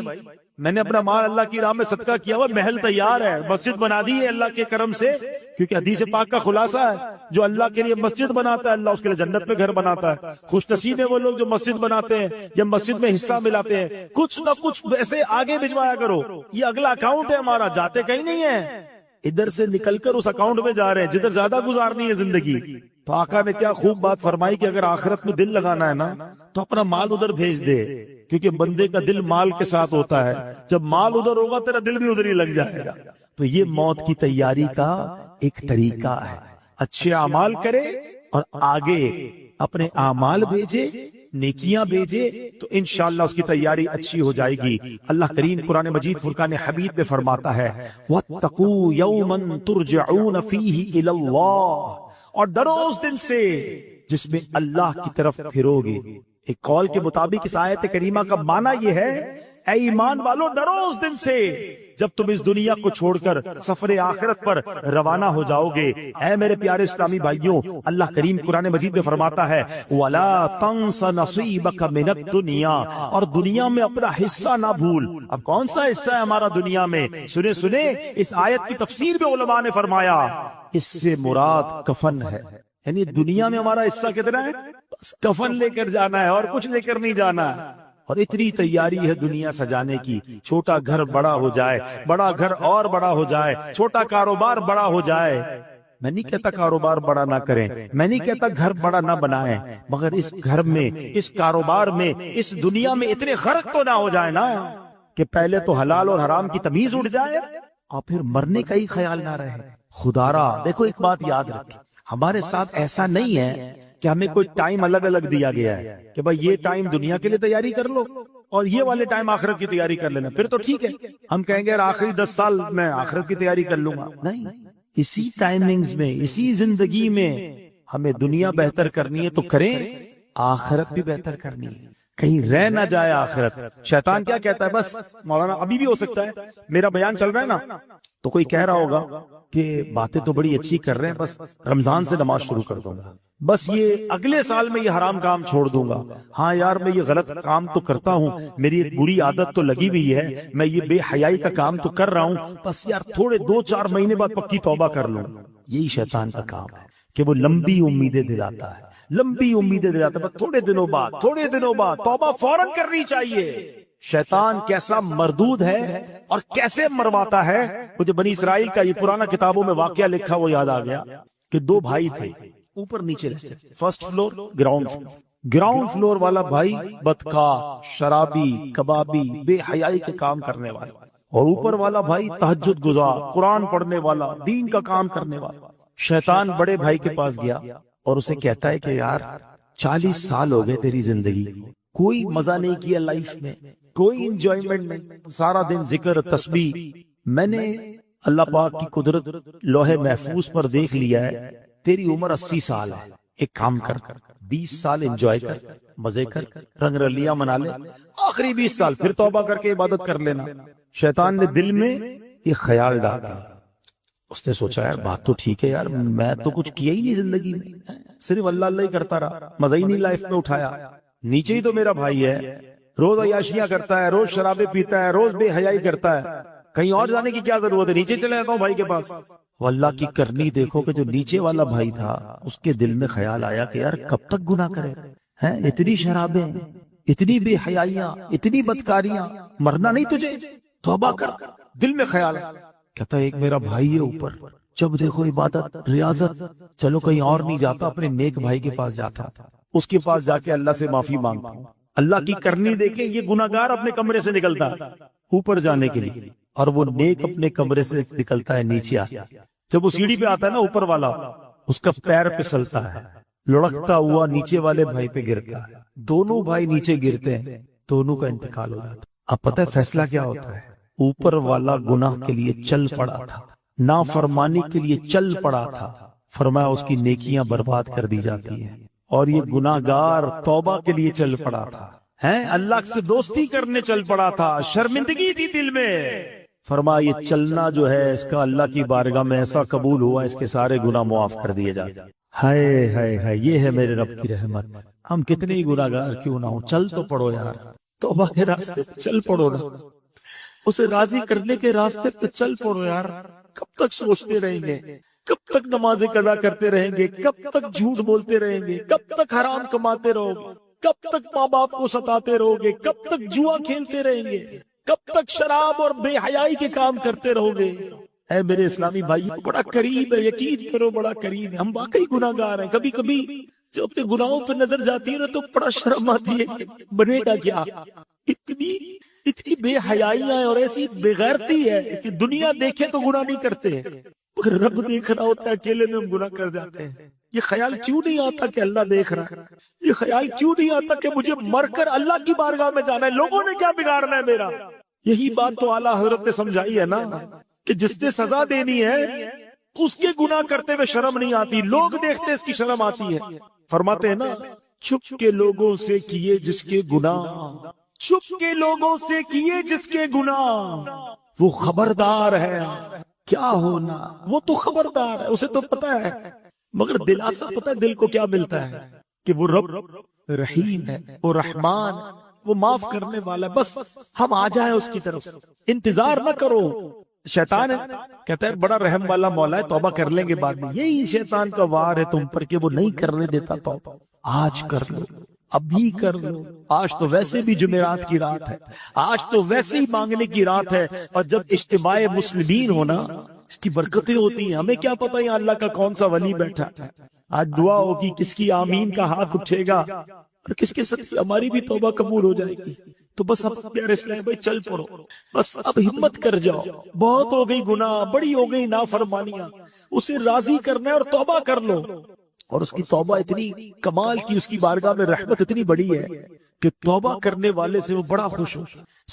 میں نے اپنا مال اللہ کی راہ میں صدقہ کیا ہوا، محل تیار ہے، مسجد بنا دی ہے اللہ کے کرم سے، کیونکہ حدیث پاک کا خلاصہ ہے جو اللہ کے لیے مسجد بناتا ہے اللہ اس کے لیے جنت میں گھر بناتا ہے۔ خوش نصیب ہیں وہ لوگ جو مسجد بناتے ہیں یا مسجد میں حصہ ملاتے ہیں۔ کچھ نہ کچھ ایسے آگے بھجوایا کرو، یہ اگلا اکاؤنٹ ہے ہمارا، جاتے کہیں نہیں ہے، ادھر سے نکل کر اس اکاؤنٹ میں جا رہے ہیں جدھر زیادہ گزارنی ہے زندگی۔ تو آقا نے کیا خوب بات فرمائی کہ اگر آخرت میں دل لگانا ہے نا تو اپنا مال ادھر بھیج دے، کیونکہ بندے کا دل مال کے ساتھ ہوتا ہے، جب مال ادھر ہوگا تیرا دل بھی ادھر ہی لگ جائے گا۔ تو یہ موت کی تیاری کا ایک طریقہ ہے، اچھے اعمال کرے اور آگے اپنے اعمال بھیجے، نیکیاں بھیجے، تو انشاءاللہ اس کی تیاری اچھی ہو جائے گی۔ اللہ کریم قرآن مجید فرقان حمید میں فرماتا ہے وَاتَّقُوا يَوْمًا تُرْجَعُونَ فِيهِ إِلَى اللَّهِ، اور ڈرو اس دن سے جس میں اللہ کی طرف پھرو گے۔ ایک قول کے مطابق اس آیت کریمہ کا معنی یہ ہے اے ایمان والو ڈرو اس دن سے جب تم اس دنیا کو چھوڑ کر سفر آخرت پر روانہ ہو جاؤ گے۔ اے میرے پیارے اسلامی بھائیوں، اللہ کریم قرآن مجید میں فرماتا ہے وَلَا تَنْسَ نَصِيبَكَ مِنَ الدُّنْيَا، اور دنیا میں اپنا حصہ نہ بھول۔ اب کون سا حصہ ہے ہمارا دنیا میں؟ سنیں اس آیت کی تفسیر میں علماء نے فرمایا اس سے مراد کفن ہے، یعنی دنیا میں ہمارا حصہ کتنا ہے؟ بس کفن لے کر جانا ہے اور کچھ لے کر نہیں جانا ہے۔ اور اتنی تیاری ہے دنیا سجانے کی، چھوٹا گھر بڑا ہو جائے، بڑا گھر اور بڑا ہو جائے، چھوٹا کاروبار بڑا ہو جائے۔ میں نہیں کہتا کاروبار بڑا نہ کریں، میں نہیں کہتا گھر بڑا نہ بنائیں، مگر اس گھر میں، اس کاروبار میں، اس دنیا میں اتنے غرق تو نہ ہو جائے نا کہ پہلے تو حلال اور حرام کی تمیز اٹھ جائے اور پھر مرنے کا ہی خیال نہ رہے۔ خدا را دیکھو ایک بات یاد رکھیں، ہمارے ساتھ ایسا نہیں ہے کہ ہمیں کوئی ٹائم الگ الگ دیا گیا ہے کہ بھائی یہ ٹائم دنیا کے لیے تیاری کر لو اور یہ والے ٹائم آخرت کی تیاری کر لینا، پھر تو ٹھیک ہے۔ ہم کہیں گے یار آخری 10 سال میں آخرت کی تیاری کر لوں گا، نہیں، اسی ٹائمنگز میں، اسی زندگی میں ہمیں دنیا بہتر کرنی ہے تو کریں، آخرت بھی بہتر کرنی ہے، کہیں رہ نہ جائے آخرت۔ شیطان کیا کہتا ہے؟ بس مولانا ابھی بھی ہو سکتا ہے میرا بیان چل رہا ہے نا تو کوئی کہہ رہا ہوگا کہ باتیں تو بڑی اچھی کر رہے ہیں، بس رمضان سے نماز شروع کر دوں گا، بس یہ اگلے سال میں یہ حرام کام چھوڑ دوں گا، ہاں یار میں یہ غلط کام تو کرتا ہوں، میری ایک بری عادت تو لگی ہوئی ہے، میں یہ بے حیائی کا کام تو کر رہا ہوں، بس یار تھوڑے 2-4 مہینے بعد پکی توبہ کر لوں۔ یہی شیطان کا کام ہے کہ وہ لمبی امیدیں دلاتا ہے، لمبی امیدیں دلاتا ہے، بس تھوڑے دنوں بعد توبہ فوراً کرنی چاہیے۔ شیطان کیسا مردود ہے اور کیسے مرواتا ہے۔ مجھے بنی اسرائیل کا یہ پرانا کتابوں میں واقعہ لکھا وہ یاد آ گیا کہ 2 بھائی تھے، اوپر نیچے رہتے، فرسٹ فلور گراؤنڈ فلور والا بھائی بدکار، شرابی، کبابی، بے حیائی کے کام کرنے والا، اور اوپر والا بھائی تہجد گزار، قرآن پڑھنے والا، دین کا کام کرنے والا۔ شیطان بڑے بھائی کے پاس گیا اور اسے کہتا ہے کہ یار 40 سال ہو گئے تیری زندگی، کوئی مزہ نہیں کیا لائف میں، کوئی انجوائمنٹ نہیں، سارا دن ذکر تسبیح، میں نے اللہ پاک کی قدرت لوح محفوظ پر دیکھ لیا ہے، تیری عمر 80 سال ہے، ایک کام کر 20 سال انجوائے کر، مزے کر، رنگ رلیاں منا لے، آخری 20 سال پھر توبہ کر کے عبادت کر لینا۔ شیطان نے دل میں یہ خیال ڈالا، اس نے سوچا یار بات تو ٹھیک ہے یار، میں تو کچھ کیا ہی نہیں زندگی میں، صرف اللہ اللہ ہی کرتا رہا، مزہ ہی نہیں لائف میں اٹھایا، نیچے ہی تو میرا بھائی ہے، روز عیاشیاں کرتا ہے، روز شرابیں پیتا ہے، روز بے حیائی کرتا ہے، کہیں اور جانے کی کیا ضرورت ہے، نیچے چلے جاتا ہوں بھائی کے پاس۔ وہ اللہ کی کرنی دیکھو کہ جو نیچے والا بھائی تھا اس کے دل میں خیال آیا کہ یار کب تک گناہ کرے ہیں، اتنی شرابیں، اتنی بے حیائیاں، اتنی بدکاریاں، مرنا نہیں تجھے، توبہ کر۔ دل میں خیال کہتا ایک میرا بھائی ہے اوپر، جب دیکھو عبادت ریاضت، چلو کہیں اور نہیں جاتا، اپنے نیک بھائی کے پاس جاتا، اس کے پاس جا کے اللہ سے معافی مانگتا ہوں۔ اللہ کی کرنی دیکھیں یہ گناہگار اپنے کمرے سے نکلتا ہے اوپر جانے کے لیے، اور وہ نیک اپنے کمرے سے نکلتا ہے نیچے آتا ہے۔ جب وہ سیڑھی پہ آتا ہے نا اوپر والا، اس کا پیر پھسلتا ہے، لڑکتا ہوا نیچے والے بھائی پہ گرتا ہے، دونوں بھائی نیچے گرتے ہیں، دونوں کا انتقال ہو جاتا ہے۔ اب پتہ ہے فیصلہ کیا ہوتا ہے؟ اوپر والا گناہ کے لیے چل پڑا تھا، نافرمانی کے لیے چل پڑا تھا، فرمایا اس کی نیکیاں برباد کر دی جاتی ہیں، اور یہ گناہگار توبہ کے لیے چل پڑا تھا، اللہ سے دوستی کرنے چل پڑا تھا، شرمندگی تھی دل میں، فرمایا یہ چلنا جو ہے اس کا اللہ کی بارگاہ میں ایسا قبول ہوا اس کے سارے گناہ معاف کر دیے جاتے۔ ہائے ہائے ہائے، یہ ہے میرے رب کی رحمت۔ ہم کتنے ہی گناہگار کیوں نہ ہوں، چل تو پڑو یار، توبہ کے راستے چل پڑو نا۔ اسے راضی کرنے کے راستے پہ چل پڑو یار. کب تک سوچتے رہیں گے؟ کب تک نمازیں قضا کرتے رہیں گے؟ کب تک جھوٹ بولتے رہیں گے؟ کب تک حرام کماتے رہو گے؟ کب تک ماں باپ کو ستاتے رہو گے؟ کب تک جوا کھیلتے رہیں گے؟ کب تک شراب اور بے حیائی کے کام کرتے رہو گے؟ اے میرے اسلامی بھائی، بڑا قریب ہے، یقین کرو بڑا قریب ہے. ہم واقعی گناہگار ہیں. کبھی کبھی جب اپنے گناہوں پہ نظر جاتی ہے نا تو بڑا شرم آتی ہے کہ بنے گا کیا. اتنی بے حیائیاں اور ایسی بے غیرتی ہے کہ دنیا دیکھے تو گناہ نہیں کرتے ہیں، مگر رب دیکھ رہا ہوتا ہے، اکیلے میں ہم گناہ کر جاتے ہیں. یہ خیال کیوں نہیں آتا کہ اللہ دیکھ رہا ہے؟ یہ خیال کیوں نہیں آتا کہ مجھے مر کر اللہ کی بارگاہ میں جانا ہے؟ لوگوں نے کیا بگاڑنا ہے میرا؟ یہی بات تو اعلیٰ حضرت نے سمجھائی ہے نا کہ جس نے سزا دینی ہے اس کے گناہ کرتے ہوئے شرم نہیں آتی، لوگ دیکھتے اس کی شرم آتی ہے. فرماتے ہیں نا، چھپ کے لوگوں سے کیے جس کے گناہ، چھپ کے لوگوں سے کیے جس کے گناہ، وہ خبردار ہے کیا ہونا. وہ تو خبردار ہے، اسے تو پتا ہے، مگر دلاسا پتا ہے دل کو کیا ملتا ہے کہ وہ رب رحیم ہے، وہ رحمان، وہ معاف کرنے والا ہے. بس ہم آ جائیں اس کی طرف، انتظار نہ کرو. شیطان ہے، کہتا ہے بڑا رحم والا مولا ہے، توبہ کر لیں گے بعد میں. یہی شیطان کا وار ہے تم پر کہ وہ نہیں کرنے دیتا توبہ. آج کر لو، ابھی کر لو. آج تو ویسے بھی جمعرات کی رات ہے، آج تو ویسے ہی مانگنے کی رات ہے. اور جب اجتماع مسلمین ہونا، اس کی برکتیں ہوتی ہیں. ہمیں کیا پتہ یہاں اللہ کا کون سا ولی بیٹھا ہے. آج دعا ہوگی، کس کی آمین کا ہاتھ اٹھے گا اور کس کے ساتھ ہماری بھی توبہ قبول ہو جائے گی. تو بس اب پیارے اسلام بھائی چل پڑو، بس اب ہمت کر جاؤ. بہت ہو گئی گناہ، بڑی ہو گئی نافرمانیاں، اسے راضی کرنا ہے اور توبہ کر لو. اور اس کی توبہ اتنی کمال کی، اس کی بارگاہ میں رحمت اتنی بڑی ہے کہ توبہ کرنے والے سے وہ بڑا خوش ہو،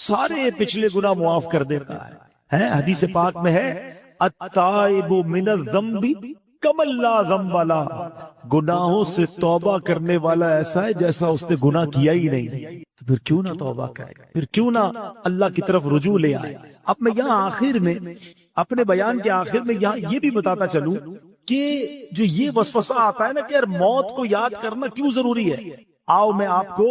سارے پچھلے گناہ معاف کر دیتا ہے. حدیث پاک میں ہے، التائب من الذنب کمن لا ذنب لہ. گناہوں سے توبہ کرنے والا ایسا ہے جیسا اس نے گناہ کیا ہی نہیں. تو پھر کیوں نہ توبہ کرے، پھر کیوں نہ اللہ کی طرف رجوع لے آئے. اب میں یہاں آخر میں اپنے بیان کے آخر میں یہاں یہ بھی بتاتا چلوں کہ جو یہ وسوسہ آتا ہے نا کہ یار موت کو یاد کرنا کیوں ضروری ہے. آؤ میں آپ کو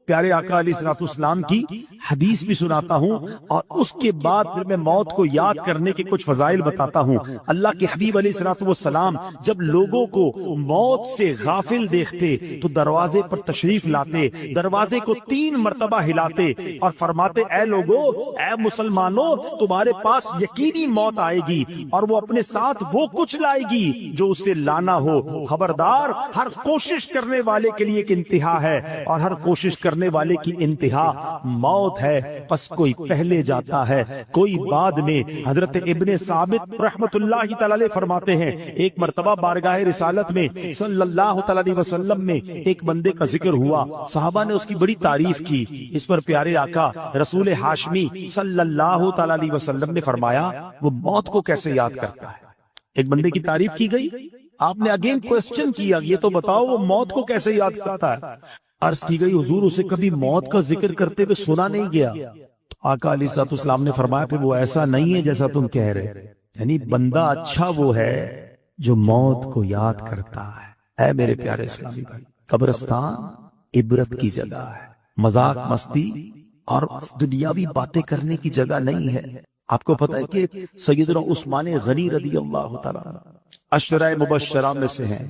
پیارے آقا علیہ الصلوۃ والسلام کی حدیث بھی سناتا ہوں اور اس کے بعد پھر میں موت کو یاد کرنے کے کچھ فضائل بتاتا ہوں. اللہ کے حبیب علیہ الصلوۃ والسلام جب لوگوں کو موت سے غافل دیکھتے تو دروازے پر تشریف لاتے، دروازے کو 3 مرتبہ ہلاتے اور فرماتے، اے لوگوں، اے مسلمانوں، تمہارے پاس یقینی موت آئے گی اور وہ اپنے ساتھ وہ کچھ لائے گی جو اسے لانا ہو. خبردار، ہر کوشش کرنے والے کے لیے ایک انتہا ہے اور ہر کوشش کرنے والے کی انتہا موت ہے. پس کوئی پہلے جاتا ہے، کوئی بعد میں. حضرت ابن ثابت رحمت اللہ تعالی علیہ فرماتے ہیں، ایک مرتبہ بارگاہ رسالت میں صلی اللہ تعالی علیہ وسلم میں ایک بندے کا ذکر ہوا. صحابہ نے اس کی بڑی تعریف کی. اس پر پیارے آقا رسول ہاشمی صلی اللہ تعالی علیہ وسلم نے فرمایا، وہ موت کو کیسے یاد کرتا ہے. ایک بندے کی تعریف کی گئی، آپ نے اگین کوسچن کیا، یہ تو بتاؤ وہ موت کو کیسے یاد کرتا ہے. عرض کی گئی، حضور اسے کبھی موت کا ذکر کرتے ہوئے سنا نہیں گیا. تو آقا علیہ الصلوۃ والسلام نے فرمایا، پھر وہ ایسا نہیں ہے جیسا تم کہہ رہے. یعنی بندہ اچھا وہ ہے جو موت کو یاد کرتا ہے. اے میرے پیارے اسلامی بھائی، قبرستان عبرت کی جگہ ہے، مذاق مستی اور دنیاوی باتیں کرنے کی جگہ نہیں ہے. آپ کو پتہ ہے کہ سیدنا عثمان غنی رضی اللہ تعالیٰ عشرہ مبشرہ میں سے ہیں،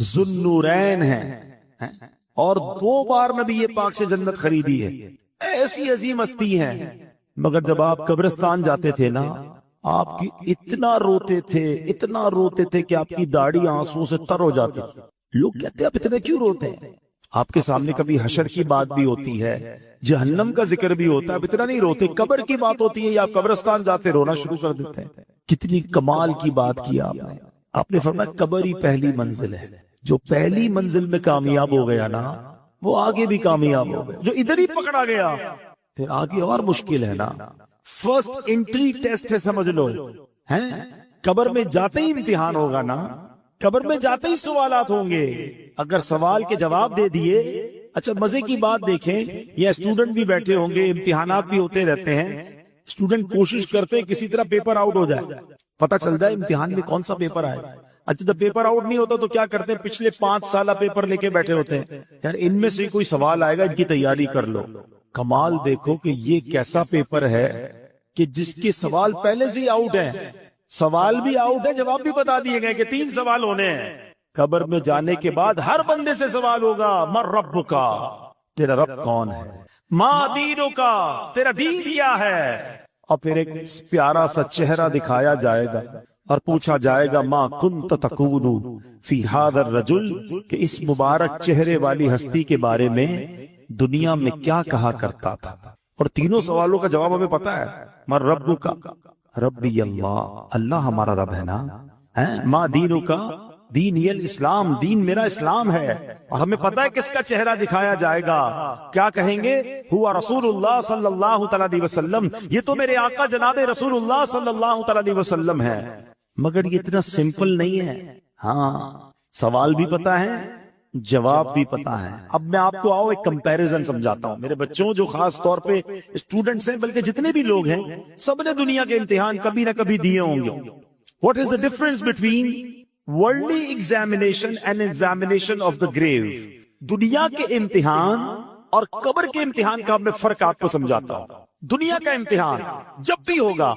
ذو النورین ہیں اور 2 بار نبی پاک سے جنت خریدی ہے. ایسی عظیم ہستی ہیں، مگر جب آپ قبرستان جاتے تھے نا، آپ کی اتنا روتے تھے کہ آپ کی داڑھی آنسوں سے تر ہو جاتی تھی. لوگ کہتے ہیں آپ اتنے کیوں روتے ہیں؟ آپ کے سامنے کبھی حشر کی بات بھی ہوتی ہے، جہنم کا ذکر بھی ہوتا ہے، اب اتنا نہیں روتے. قبر کی بات ہوتی ہے یا آپ قبرستان جاتے رونا شروع کر دیتے ہیں. کتنی کمال کی بات کی آپ نے فرمایا قبر ہی پہلی منزل ہے. جو پہلی منزل میں کامیاب ہو گیا نا، وہ آگے بھی کامیاب ہو گیا. جو ادھر ہی پکڑا گیا پھر آگے اور مشکل ہے نا. فرسٹ انٹری ٹیسٹ ہے، سمجھ لو. قبر میں جاتے ہی امتحان ہوگا نا، قبر میں جاتے ہی سوالات ہوں گے. اگر سوال کے جواب دے دیے، اچھا مزے کی بات دیکھیں، یہ اسٹوڈنٹ بھی بیٹھے ہوں گے، امتحانات بھی ہوتے رہتے ہیں. اسٹوڈنٹ کوشش کرتے کسی طرح پیپر آؤٹ ہو جائے، پتہ چل جائے امتحان میں کون سا پیپر آئے. اچھا جب پیپر آؤٹ نہیں ہوتا تو کیا کرتے ہیں؟ پچھلے 5 سالہ پیپر لے کے بیٹھے ہوتے ہیں، یار ان میں سے کوئی سوال آئے گا، ان کی تیاری کر لو. کمال دیکھو کہ یہ کیسا پیپر ہے کہ جس کے سوال پہلے سے ہی آؤٹ ہیں، سوال بھی آؤٹ ہے، جواب بھی بتا دیے گئے کہ 3 سوال ہونے ہیں۔ قبر میں جانے کے بعد ہر بندے سے سوال ہوگا، من رب کا، تیرا رب کون ہے، ما دینوں کا، تیرا دین کیا ہے، اور پھر ایک پیارا سا چہرہ دکھایا جائے گا اور پوچھا جائے گا ما کنت تقول فی ھذا الرجل، کہ اس مبارک چہرے والی ہستی کے بارے میں دنیا میں کیا کہا کرتا تھا۔ اور تینوں سوالوں کا جواب ہمیں پتا ہے، من رب کا، ربی اللہ، اللہ ہمارا رب ہے نا، ما دینوں کا، دین یہ الاسلام، دین میرا اسلام ہے۔ اور ہمیں پتا ہے کس کا چہرہ دکھایا جائے گا، کیا کہیں گے، ہوا رسول اللہ صلی اللہ تعالی علیہ وسلم، یہ تو میرے آقا جناب رسول اللہ صلی اللہ تعالی علیہ وسلم ہے۔ مگر یہ اتنا سمپل نہیں ہے، ہاں سوال بھی پتا ہے، جواب بھی پتا ہے۔ اب میں آپ کو آؤ ایک کمپیریزن سمجھاتا ہوں میرے بچوں، جو خاص طور پہ اسٹوڈنٹس ہیں، بلکہ جتنے بھی لوگ ہیں، سب نے دنیا کے امتحان کبھی نہ کبھی دیے ہوں گے۔ What is the difference between worldly examination and examination of the grave؟ دنیا کے امتحان اور قبر کے امتحان کا میں فرق آپ کو سمجھاتا ہوں۔ دنیا کا امتحان جب بھی ہوگا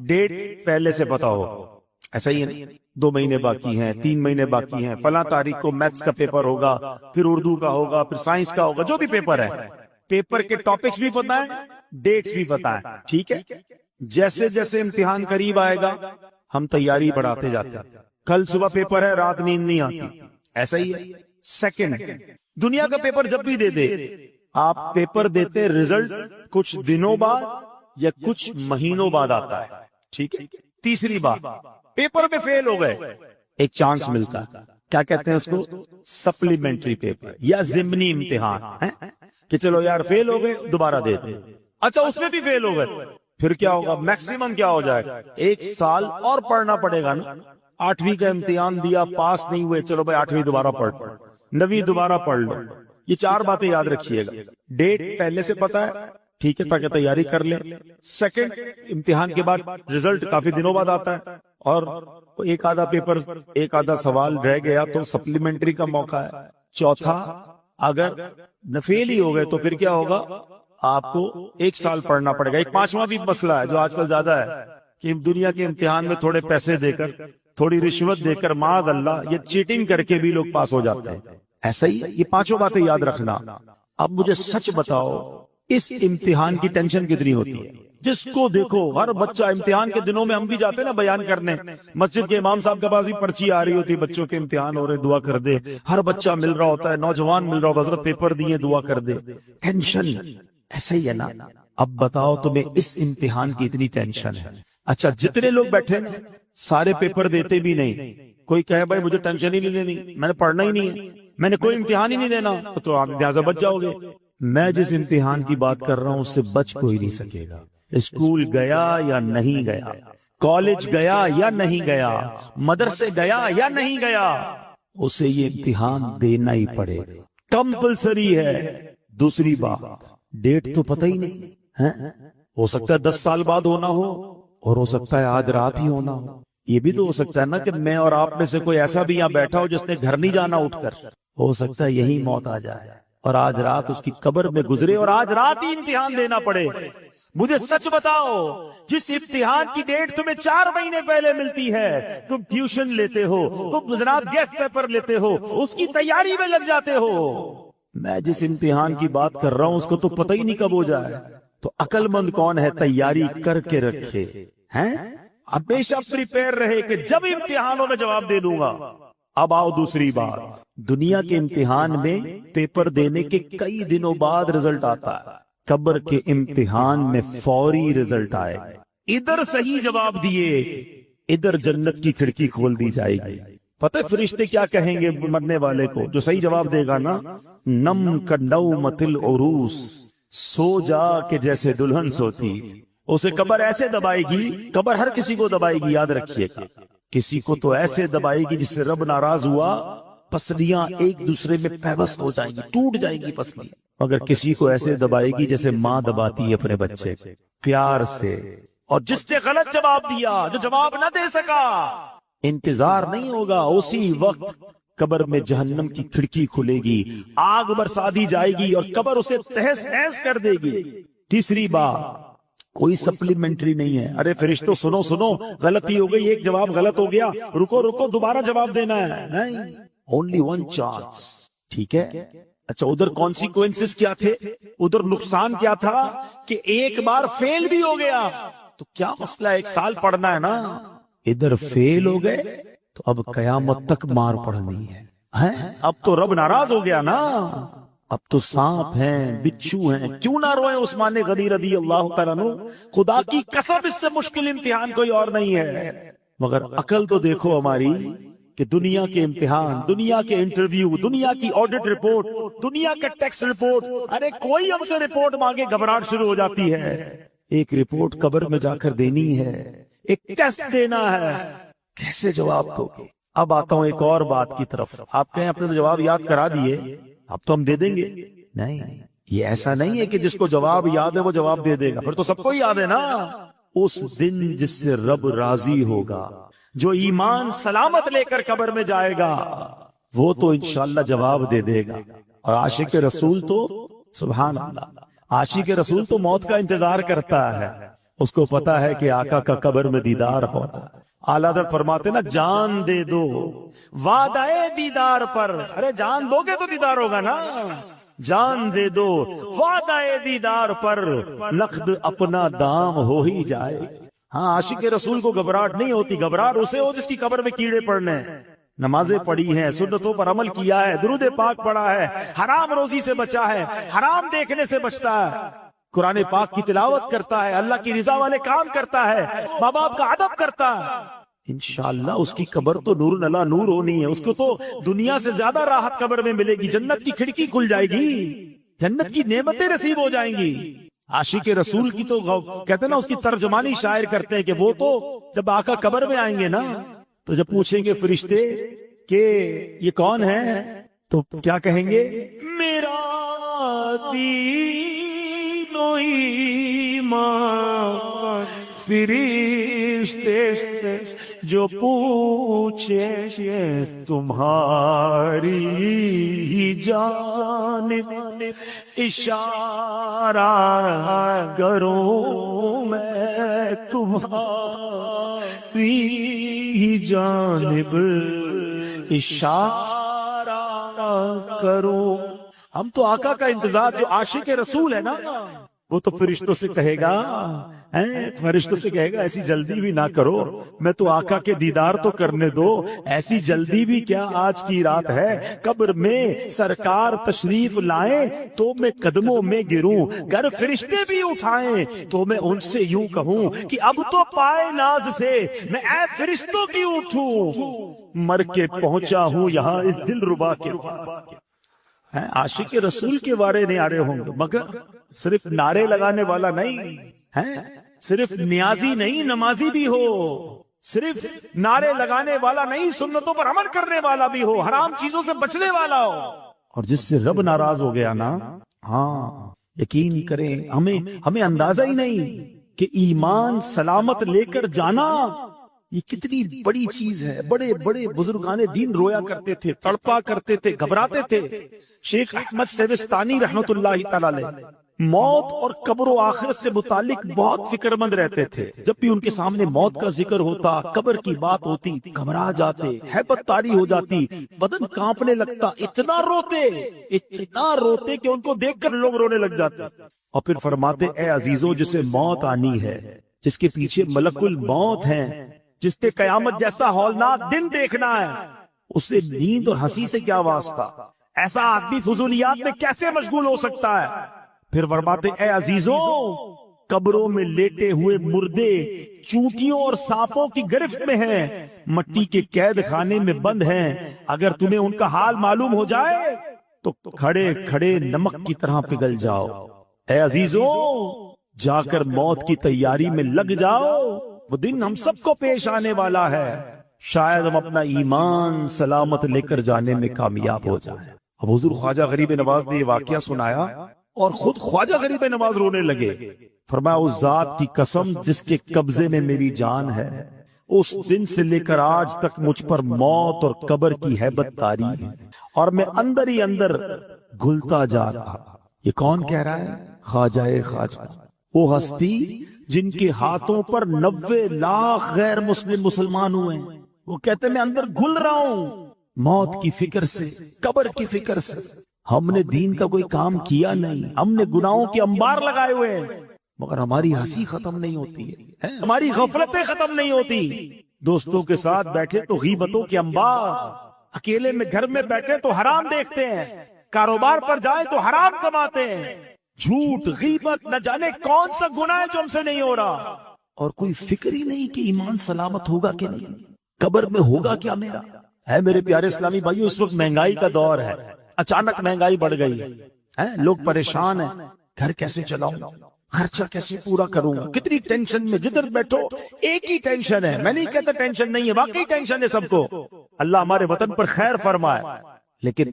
ڈیٹ پہلے سے پتا ہو، ایسا ہی ہے، 2 مہینے باقی ہیں، 3 مہینے باقی ہیں، فلاں تاریخ کو میتھس کا پیپر ہوگا، پھر اردو کا ہوگا، پھر سائنس کا ہوگا، جو بھی پیپر ہے، پیپر کے ٹاپکس بھی پتا ہے، ڈیٹس بھی پتا ہے، ٹھیک ہے۔ جیسے جیسے امتحان قریب آئے گا ہم تیاری بڑھاتے جاتے ہیں، کل صبح پیپر ہے، رات نیند نہیں آتی، ایسا ہی ہے۔ سیکنڈ، دنیا کا پیپر جب بھی دے دے، آپ پیپر دیتے، رزلٹ کچھ دنوں بعد یا کچھ مہینوں بعد آتا ہے، ٹھیک ہے۔ تیسری بات، پیپر میں فیل ہو گئے، ایک چانس ملتا ہے، کیا کہتے ہیں اس کو، سپلیمنٹری پیپر یا ضمنی امتحان، کہ چلو یار فیل ہو گئے دوبارہ دے دیں۔ اچھا اس میں بھی فیل ہو گئے، پھر کیا ہوگا، میکسیمم کیا ہو جائے گا، 1 سال اور پڑھنا پڑے گا نا۔ 8ویں کا امتحان دیا، پاس نہیں ہوئے، چلو بھائی 8ویں دوبارہ پڑھ، 9ویں دوبارہ پڑھ لو۔ یہ 4 باتیں یاد رکھیے گا، ڈیٹ پہلے سے پتا ہے، ٹھیک ہے، تاکہ تیاری کر لیں۔ سیکنڈ، امتحان کے بعد رزلٹ کافی دنوں بعد آتا ہے، اور ایک آدھا پیپر، ایک آدھا سوال رہ گیا تو سپلیمنٹری کا موقع ہے۔ چوتھا، اگر فیل ہی ہو گئے تو پھر کیا ہوگا، آپ کو 1 سال پڑھنا پڑے گا۔ ایک 5واں بھی مسئلہ ہے جو آج کل زیادہ ہے، کہ دنیا کے امتحان میں تھوڑے پیسے دے کر، تھوڑی رشوت دے کر، معاذ اللہ، یہ چیٹنگ کر کے بھی لوگ پاس ہو جاتے ہیں، ایسا ہی۔ یہ 5 باتیں یاد رکھنا۔ اب مجھے سچ بتاؤ، اس امتحان کی ٹینشن کتنی ہوتی ہے؟ جس کو دیکھو، ہر بچہ، امتحان کے دنوں میں ہم بھی جاتے ہیں نا بیان کرنے، مسجد کے امام صاحب کے پاس بھی پرچی آ رہی ہوتی ہے، بچوں کے امتحان ہو رہے، دعا کر دے۔ ہر بچہ مل رہا ہوتا ہے، نوجوان مل رہا ہوتا ہے، حضرت پیپر دیے، دعا کر دے۔ ٹینشن ایسا ہی ہے نا۔ اب بتاؤ تمہیں اس امتحان کی اتنی ٹینشن ہے۔ اچھا جتنے لوگ بیٹھے نا، سارے پیپر دیتے بھی نہیں، کوئی کہے بھائی مجھے ٹینشن ہی نہیں لینی، میں نے پڑھنا ہی نہیں ہے، میں نے کوئی امتحان ہی نہیں دینا، تو آپ لہٰذا بچ جاؤ گے۔ میں جس امتحان کی بات کر رہا ہوں اس سے بچ کوئی نہیں سکے گا۔ اسکول گیا یا نہیں گیا، کالج گیا یا نہیں گیا، مدرسے گیا یا نہیں گیا، اسے یہ امتحان دینا ہی پڑے گا، کمپلسری ہے۔ دوسری بات، ڈیٹ تو پتہ ہی نہیں ہے، ہو سکتا ہے 10 سال بعد ہونا ہو، اور ہو سکتا ہے آج رات ہی ہونا ہو۔ یہ بھی تو ہو سکتا ہے نا کہ میں اور آپ میں سے کوئی ایسا بھی یہاں بیٹھا ہو جس نے گھر نہیں جانا اٹھ کر، ہو سکتا ہے یہی موت آ جائے اور آج رات اس کی قبر میں گزرے اور آج رات ہی امتحان دینا پڑے۔ مجھے سچ بتاؤ، جس امتحان کی ڈیٹ تمہیں 4 مہینے پہلے ملتی ہے، تم ٹیوشن لیتے ہو، تم گجرات گیسٹ پیپر لیتے ہو، اس کی تیاری میں لگ جاتے ہو۔ میں جس امتحان کی بات کر رہا ہوں اس کو تو پتہ ہی نہیں کب ہو جائے، تو عقل مند کون ہے تیاری کر کے رکھے ہیں، ہمیشہ پریپیئر رہے کہ جب امتحانوں میں جواب دے دوں گا۔ اب آؤ دوسری بات، دنیا کے امتحان میں پیپر دینے کے کئی دنوں بعد رزلٹ آتا ہے، قبر کے امتحان میں فوری رزلٹ آئے گا۔ ادھر صحیح جواب دیے، ادھر جنت کی کھڑکی کھول دی جائے گی۔ پتہ ہے فرشتے کیا کہیں گے مرنے والے کو جو صحیح جواب دے گا نا، نم کنومۃ العروس، سو جا کہ جیسے دلہن سوتی۔ اسے قبر ایسے دبائے گی، قبر ہر کسی کو دبائے گی، یاد رکھیے گا، کسی کو تو ایسے دبائے گی جس سے رب ناراض ہوا، پسلیاں ایک دوسرے میں پیوست ہو جائیں گی، ٹوٹ جائیں گی پسلیاں، مگر کسی کو ایسے دبائے گی جیسے ماں دباتی ہے اپنے بچے پیار سے۔ اور جس نے غلط جواب دیا، جو جواب نہ دے سکا، انتظار نہیں ہوگا، اسی وقت قبر میں جہنم کی کھڑکی کھلے گی، آگ برسا دی جائے گی اور قبر اسے تہس نہس کر دے گی۔ تیسری بات، کوئی سپلیمنٹری نہیں ہے. ارے فرشتوں سنو سنو، غلطی ہو گئی، ایک جواب غلط ہو گیا، رکو رکو دوبارہ جواب دینا ہے. نہیں، اونلی ون چانس. ٹھیک ہے. اچھا ادھر کانسیکوینسز کیا تھے؟ ادھر نقصان کیا تھا کہ ایک بار فیل بھی ہو گیا تو کیا مسئلہ ہے، 1 سال پڑھنا ہے نا. ادھر فیل ہو گئے تو اب قیامت تک مار پڑنی ہے. اب تو رب ناراض ہو گیا نا، اب تو سانپ ہیں، بچھو ہیں. کیوں نہ روئے عثمان غنی رضی اللہ تعالیٰ عنہ، خدا کی قسم اس سے مشکل امتحان کوئی اور نہیں ہے. مگر عقل تو دیکھو ہماری کہ دنیا کے امتحان، دنیا کے انٹرویو، دنیا کی آڈٹ رپورٹ، دنیا کا ٹیکس رپورٹ، ارے کوئی ہم سے رپورٹ مانگے گھبراہٹ شروع ہو جاتی ہے. ایک رپورٹ قبر میں جا کر دینی ہے، ایک ٹیسٹ دینا ہے، کیسے جواب دو گے؟ اب آتا ہوں ایک اور بات کی طرف. آپ کہیں اپنے تو جواب یاد کرا دیے، اب تو ہم دے دیں گے. نہیں، یہ ایسا نہیں ہے کہ جس کو جواب یاد ہے وہ جواب دے دے گا، پھر تو سب کو یاد ہے نا. اس دن جس سے رب راضی ہوگا، جو ایمان سلامت لے کر قبر میں جائے گا، وہ تو انشاءاللہ جواب دے دے گا. اور عاشق رسول تو سبحان اللہ، عاشق رسول تو موت کا انتظار کرتا ہے. اس کو پتا ہے کہ آقا کا قبر میں دیدار ہونا. اعلیٰ حضرت فرماتے نا، جان دے دو وعدہ دیدار پر. ارے جان دو گے تو دیدار ہوگا نا. جان دے دو وعدہ دیدار پر، لخت اپنا دام ہو ہی جائے. ہاں، عاشق رسول کو گھبراہٹ نہیں ہوتی، گھبراہٹ اسے ہو جس کی قبر میں کیڑے پڑنے. نمازیں پڑھی ہیں، سنتوں پر عمل کیا ہے، درود پاک پڑھا ہے، حرام روزی سے بچا ہے، حرام دیکھنے سے بچتا ہے، قرآن پاک کی تلاوت کرتا ہے، اللہ کی رضا والے کام کرتا ہے، ماں باپ کا ادب کرتا ہے. انشاءاللہ اس کی قبر تو نور علی نور ہونی ہے. اس کو تو دنیا سے زیادہ راحت قبر میں ملے گی. جنت کی کھڑکی کھل جائے گی، جنت کی نعمتیں نصیب ہو جائیں گی. عاشق رسول کی تو کہتے ہیں نا، اس کی ترجمانی شاعر کرتے ہیں کہ وہ تو جب آقا قبر میں آئیں گے نا، تو جب پوچھیں گے فرشتے کہ یہ کون ہے، تو کیا کہیں گے؟ میرا دین و ایمان فرشتے جو پوچھے تمہاری ہی جانب، اشارہ کروں میں تمہاری ہی جانب، اشارہ کروں. ہم تو آقا کا انتظار، جو عاشق رسول ہے نا، وہ تو فرشتوں سے کہے گا، فرشتوں سے کہے گا ایسی جلدی بھی نہ کرو، میں تو آقا کے دیدار تو کرنے دو. ایسی جلدی بھی کیا، آج کی رات ہے، قبر میں سرکار تشریف لائیں تو میں قدموں میں گروں، گر فرشتے بھی اٹھائیں تو میں ان سے یوں کہوں کہ اب تو پائے ناز سے میں اے فرشتوں کی اٹھوں، مر کے پہنچا ہوں یہاں اس دل ربا کے. عاشق رسول کے بارے نہیں آ رہے ہوں گے، مگر صرف نعرے لگانے والا نہیں ہے، صرف نیازی نہیں نمازی بھی ہو، صرف نعرے لگانے والا نہیں سنتوں پر عمل کرنے والا بھی ہو، حرام چیزوں سے بچنے والا ہو. اور جس سے رب ناراض ہو گیا نا، ہاں یقین کریں، ہمیں اندازہ ہی نہیں کہ ایمان سلامت لے کر جانا یہ کتنی بڑی چیز ہے. بڑے بڑے بزرگان دین رویا کرتے تھے، تڑپا کرتے تھے، گھبراتے تھے. شیخ احمد سیوستانی رحمت اللہ تعالی علیہ موت اور قبر و آخرت سے متعلق بہت فکر مند رہتے تھے. جب بھی ان کے سامنے موت کا ذکر ہوتا، قبر کی بات ہوتی، گھبرا جاتے، ہیبت طاری ہو جاتی، بدن کانپنے لگتا. اتنا روتے کہ ان کو دیکھ کر لوگ رونے لگ جاتے. اور پھر فرماتے، اے عزیزوں، جسے موت آنی ہے، جس کے پیچھے ملک الموت ہیں، جس نے قیامت جیسا ہولناک دن دیکھنا ہے، اسے نیند اور ہنسی سے کیا واسطہ؟ ایسا آدمی فضولیات میں کیسے مشغول ہو سکتا ہے؟ پھر فرماتے، اے عزیزوں، قبروں میں لیٹے ہوئے مردے چونٹیوں اور سانپوں کی گرفت میں ہیں، مٹی کے قید خانے میں بند ہیں. اگر تمہیں ان کا حال معلوم ہو جائے تو کھڑے کھڑے نمک کی طرح پگھل جاؤ. اے عزیزوں، جا کر موت کی تیاری میں لگ جاؤ، وہ دن ہم سب کو پیش آنے والا ہے. شاید ہم اپنا ایمان سلامت لے کر جانے میں کامیاب ہو جائیں. اب حضور خواجہ غریب نواز نے یہ واقعہ سنایا اور خود خواجہ غریب نواز رونے لگے. فرمایا، اس ذات کی قسم جس کے قبضے میں میری جان ہے، اس دن سے لے کر آج تک مجھ پر موت اور قبر کی ہیبت طاری ہے، اور میں اندر ہی اندر گھلتا جا رہا. یہ کون کہہ رہا ہے؟ خواجہ خواجہ، وہ ہستی جن کے ہاتھوں پر 90 لاکھ غیر مسلم مسلمان ہوئے ہیں، وہ کہتے میں اندر گھل رہا ہوں موت کی فکر سے، قبر کی فکر سے۔ ہم نے دین کا کوئی کام کیا نہیں، ہم نے گناہوں کے انبار لگائے ہوئے ہیں، مگر ہماری ہنسی ختم نہیں ہوتی ہے، ہماری غفلتیں ختم نہیں ہوتی۔ دوستوں کے ساتھ بیٹھے تو غیبتوں کے انبار، اکیلے میں گھر میں بیٹھے تو حرام دیکھتے ہیں، کاروبار پر جائیں تو حرام کماتے ہیں، جھوٹ غیبت نہ جانے کون سا گناہ ہے جو ہم سے نہیں ہو رہا، اور کوئی فکر ہی نہیں کہ ایمان سلامت ہوگا کہ نہیں، قبر میں ہوگا کیا میرا۔ ہے میرے پیارے اسلامی بھائیو، اس وقت مہنگائی کا دور ہے، اچانک مہنگائی بڑھ گئی ہے، لوگ پریشان ہیں، گھر کیسے چلاؤں، خرچہ کیسے پورا کروں گا، کتنی ٹینشن میں، جدھر بیٹھو ایک ہی ٹینشن ہے۔ میں نہیں کہتا ٹینشن نہیں ہے، واقعی ٹینشن ہے سب کو، اللہ ہمارے وطن پر خیر فرمائے، لیکن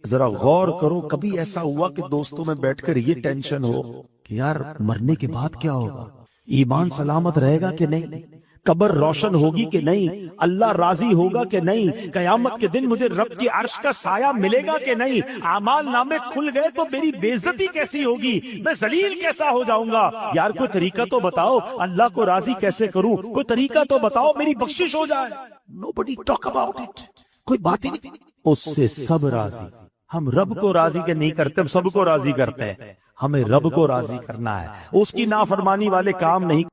ذرا غور کرو، کبھی ایسا ہوا کہ دوستوں میں بیٹھ کر یہ ٹینشن ہو کہ یار مرنے کے بعد کیا ہوگا، ایمان سلامت رہے گا کہ نہیں، قبر روشن ہوگی کہ نہیں، اللہ راضی ہوگا کہ نہیں، قیامت کے دن مجھے رب کی عرش کا سایہ ملے گا کہ نہیں، اعمال نامے کھل گئے تو میری بے عزتی کیسی ہوگی، میں ذلیل کیسا ہو جاؤں گا، یار کوئی طریقہ تو بتاؤ، اللہ کو راضی کیسے کروں، کوئی طریقہ تو بتاؤ، میری بخشش ہو جائے۔ Nobody talk about it، کوئی بات ہی نہیں، اس سے سب راضی۔ ہم رب کو راضی کے نہیں کرتے، ہم سب کو راضی کرتے ہیں، ہمیں رب کو راضی کرنا ہے، اس کی نافرمانی والے کام نہیں